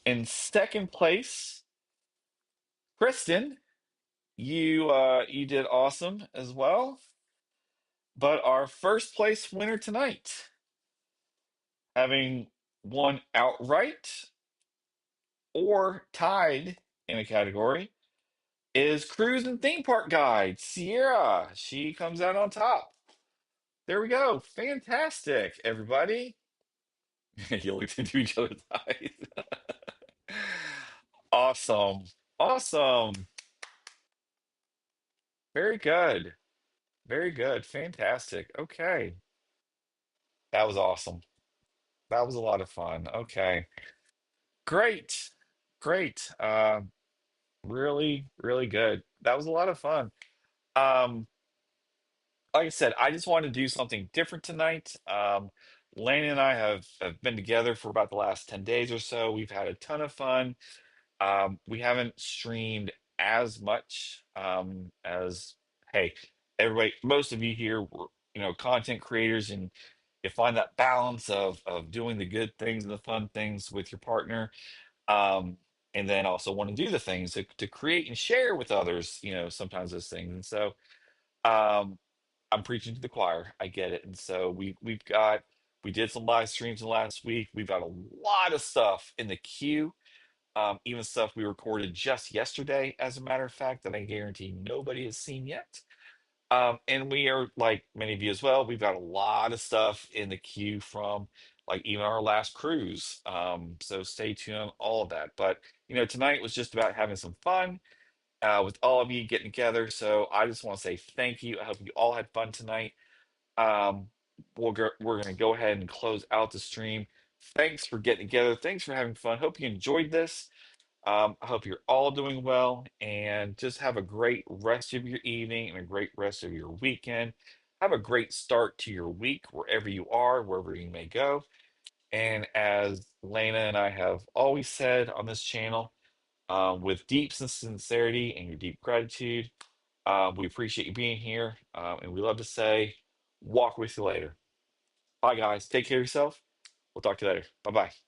in second place, Kristen, you did awesome as well. But our first place winner tonight, having won outright or tied in a category, is Cruise and Theme Park Guide, Sierra. She comes out on top. There we go. Fantastic, everybody. You looked into each other's eyes. Awesome. Awesome. Very good. Very good. Fantastic. Okay. That was awesome. That was a lot of fun. Okay. Great. Great. Really, really good. That was a lot of fun. Um, like I said, I just wanted to do something different tonight. Lane and I have been together for about the last 10 days or so. We've had a ton of fun. We haven't streamed as much as, hey, everybody, most of you here were, content creators, and you find that balance of doing the good things and the fun things with your partner, and then also want to do the things to create and share with others, sometimes those things. And so, um, I'm preaching to the choir. I get it. And so we did some live streams last week. We've got a lot of stuff in the queue, even stuff we recorded just yesterday, as a matter of fact, that I guarantee nobody has seen yet. And we are, like many of you as well, we've got a lot of stuff in the queue from like even our last cruise. So stay tuned on all of that. But tonight was just about having some fun with all of you getting together. So I just want to say thank you. I hope you all had fun tonight. Um, we're going to go ahead and close out the stream. Thanks for getting together. Thanks for having fun. Hope you enjoyed this. I hope you're all doing well, and just have a great rest of your evening and a great rest of your weekend. Have a great start to your week wherever you are, wherever you may go. And as Lena and I have always said on this channel, with deep sincerity and your deep gratitude, we appreciate you being here, and we love to say, walk with you later. Bye, guys. Take care of yourself. We'll talk to you later. Bye bye.